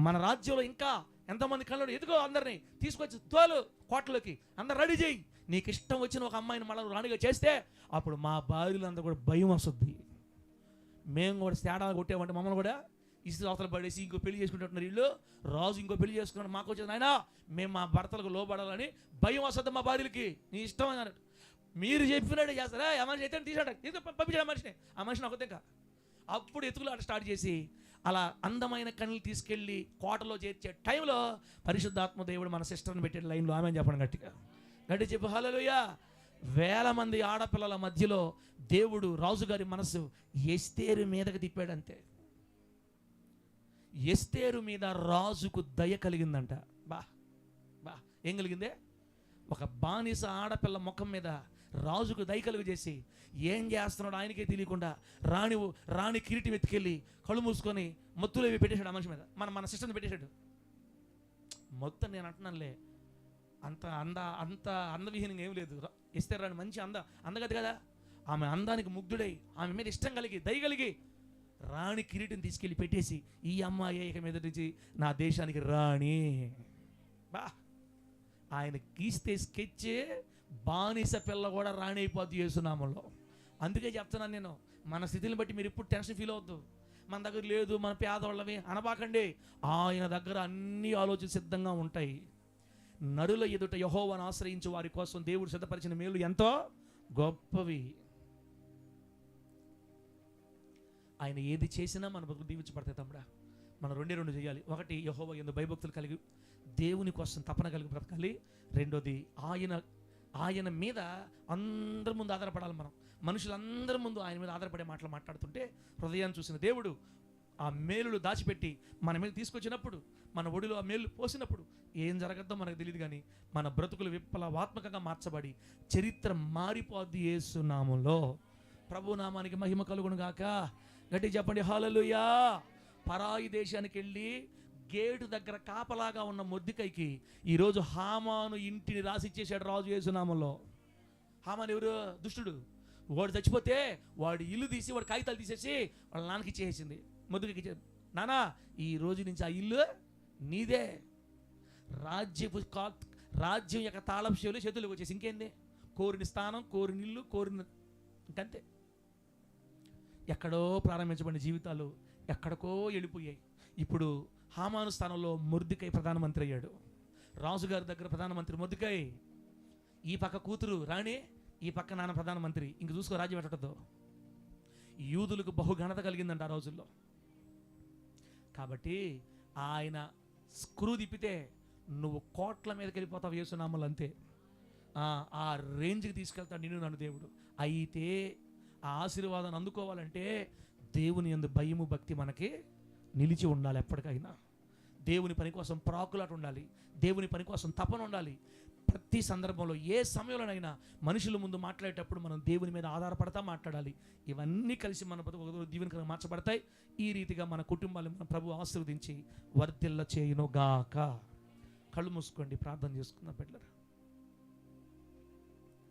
మన రాజ్యంలో ఇంకా ఎంతమంది కళ్ళు ఎదుగో అందరినీ తీసుకొచ్చి తోలు కోటలోకి, అందరు రెడీ చేయి, నీకు ఇష్టం వచ్చిన ఒక అమ్మాయిని మళ్ళీ రాణిగా చేస్తే అప్పుడు మా భార్యలందరూ కూడా భయం వస్తుంది. మేము కూడా తేడా కొట్టేమంటే మమ్మల్ని కూడా ఇసురు అవతల పడేసి ఇంకో పెళ్లి చేసుకుంటున్నారు వీళ్ళు. రాజు ఇంకో పెళ్లి చేసుకున్నాడు, మాకు వచ్చేది ఆయన మేము మా భర్తలకు లోబడాలని భయం వస్తుంది మా భార్యలకి. నీ ఇష్టం అన్నాడు. మీరు చెప్పినట్టు చేస్తారా? ఆ మనిషి అయితే తీసాడు, పంపించాడు ఆ మనిషిని. ఆ మనిషిని ఒక ఇంకా అప్పుడు ఎత్తుకులాట స్టార్ట్ చేసి అలా అందమైన కన్నులు తీసుకెళ్ళి కోటలో చేర్చే టైంలో పరిశుద్ధాత్మ దేవుడు మన సిస్టర్ని పెట్టాడు లైన్లో. ఆమె చెప్పండి గట్టి చెప్పు హల్లెలూయా. వేల మంది ఆడపిల్లల మధ్యలో దేవుడు రాజుగారి మనసు ఎస్తేరు మీదకి తిప్పాడంతే. ఎస్తేరు మీద రాజుకు దయ కలిగిందంట. బా ఏం కలిగిందే? ఒక బానిస ఆడపిల్ల ముఖం మీద రాజుకు దయ కలుగు చేసి ఏం చేస్తున్నాడు ఆయనకే తెలియకుండా రాణి కిరీటం ఎత్తుకెళ్ళి కళ్ళు మూసుకొని మొత్తులు అవి పెట్టేశాడు ఆ మనిషి మీద. మన సిస్టర్ని పెట్టేశాడు. మొత్తం నేను అంటున్నానులే, అంత అందవిహీనంగా ఏం లేదు. ఎస్తేరు రాణి మంచి అందగది కదా. ఆమె అందానికి ముగ్ధుడై ఆమె మీద ఇష్టం కలిగి దయ కలిగి రాణి కిరీటం తీసుకెళ్ళి పెట్టేసి ఈ అమ్మాయి ఇక మీద నుంచి నా దేశానికి రాణి. ఆయన గీస్తే స్కెచ్ బానిస పిల్ల కూడా రాణి అయిపోద్ది యేసునామంలో. అందుకే చెప్తున్నాను నేను, మన స్థితిని బట్టి మీరు ఇప్పుడు టెన్షన్ ఫీల్ అవద్దు. మన దగ్గర లేదు, మన పేదవాళ్ళవి అనబాకండి. ఆయన దగ్గర అన్ని ఆలోచన సిద్ధంగా ఉంటాయి. నరుల ఎదుట యెహోవాను ఆశ్రయించు వారి కోసం దేవుడు సిద్ధపరిచిన మేలు ఎంతో గొప్పవి. ఆయన ఏది చేసినా మన బతుకు దీవించబడతాయి తమ్ముడా. మనం రెండు చేయాలి. ఒకటి, యెహోవా యందు భయభక్తులు కలిగి దేవుని కోసం తపన కలిగి బ్రతకాలి. రెండోది, ఆయన మీద అందరి ముందు ఆధారపడాలి. మనం మనుషులందరి ముందు ఆయన మీద ఆధారపడే మాటలు మాట్లాడుతుంటే హృదయాన్ని చూసిన దేవుడు ఆ మేలులు దాచిపెట్టి మన మీద తీసుకొచ్చినప్పుడు, మన ఒడిలో ఆ మేలు పోసినప్పుడు ఏం జరగద్దో మనకు తెలియదు, కానీ మన బ్రతుకులు విప్లవాత్మకంగా మార్చబడి చరిత్ర మారిపోద్ది యేసు నామంలో. ప్రభు నామానికి మహిమ కలుగును గాక. గట్టి చెప్పండి హల్లెలూయా. పరాయి దేశానికి వెళ్ళి గేటు దగ్గర కాపలాగా ఉన్న మొర్దెకైకి ఈరోజు హామాను ఇంటిని రాసిచ్చేసాడు రాజు యేసు నామంలో. హామాను ఎవరు? దుష్టుడు. వాడు చచ్చిపోతే వాడి ఇల్లు తీసి వాడి కాగితాలు తీసేసి వాళ్ళ నాన్నకి ఇచ్చేసింది. మొర్దెకైకి ఇచ్చేది, నానా ఈ రోజు నుంచి ఆ ఇల్లు నీదే. రాజ్యం యొక్క తాళపు చెవులు చేతులకు వచ్చేసి ఇంకేంది? కోరిన స్థానం, కోరిన ఇల్లు, కోరిన ఇంకంతే. ఎక్కడో ప్రారంభించబడిన జీవితాలు ఎక్కడికో వెళ్ళిపోయాయి. ఇప్పుడు హామాను స్థానంలో మొర్దెకై ప్రధానమంత్రి అయ్యాడు. రాజుగారి దగ్గర ప్రధానమంత్రి మొర్దెకై, ఈ పక్క కూతురు రాణి, ఈ పక్క నాన్న ప్రధానమంత్రి. ఇంక చూసుకో రాజ్యం పెట్టడంతో యూదులకు బహుఘనత కలిగిందంట ఆ రోజుల్లో. కాబట్టి ఆయన స్క్రూ తిప్పితే నువ్వు కోట్ల మీదకి వెళ్ళిపోతావు యేసునామలు, అంతే. ఆ రేంజ్కి తీసుకెళ్తాడు నిన్ను నన్ను దేవుడు. అయితే ఆ ఆశీర్వాదాన్ని అందుకోవాలంటే దేవుని యందు భయము భక్తి మనకి నిలిచి ఉండాలి. ఎప్పటికైనా దేవుని పని కోసం ప్రాకులాట ఉండాలి. దేవుని పని కోసం తపన ఉండాలి. ప్రతి సందర్భంలో ఏ సమయంలోనైనా మనుషుల ముందు మాట్లాడేటప్పుడు మనం దేవుని మీద ఆధారపడతా మాట్లాడాలి. ఇవన్నీ కలిసి మన బతుకు దీవెనకరంగా మార్చబడతాయి. ఈ రీతిగా మన కుటుంబాలను మన ప్రభు ఆశీర్వదించి వర్ధిల్ల చేయును గాక. కళ్ళు మూసుకోండి, ప్రార్థన చేసుకుందాం బిడ్డలారా.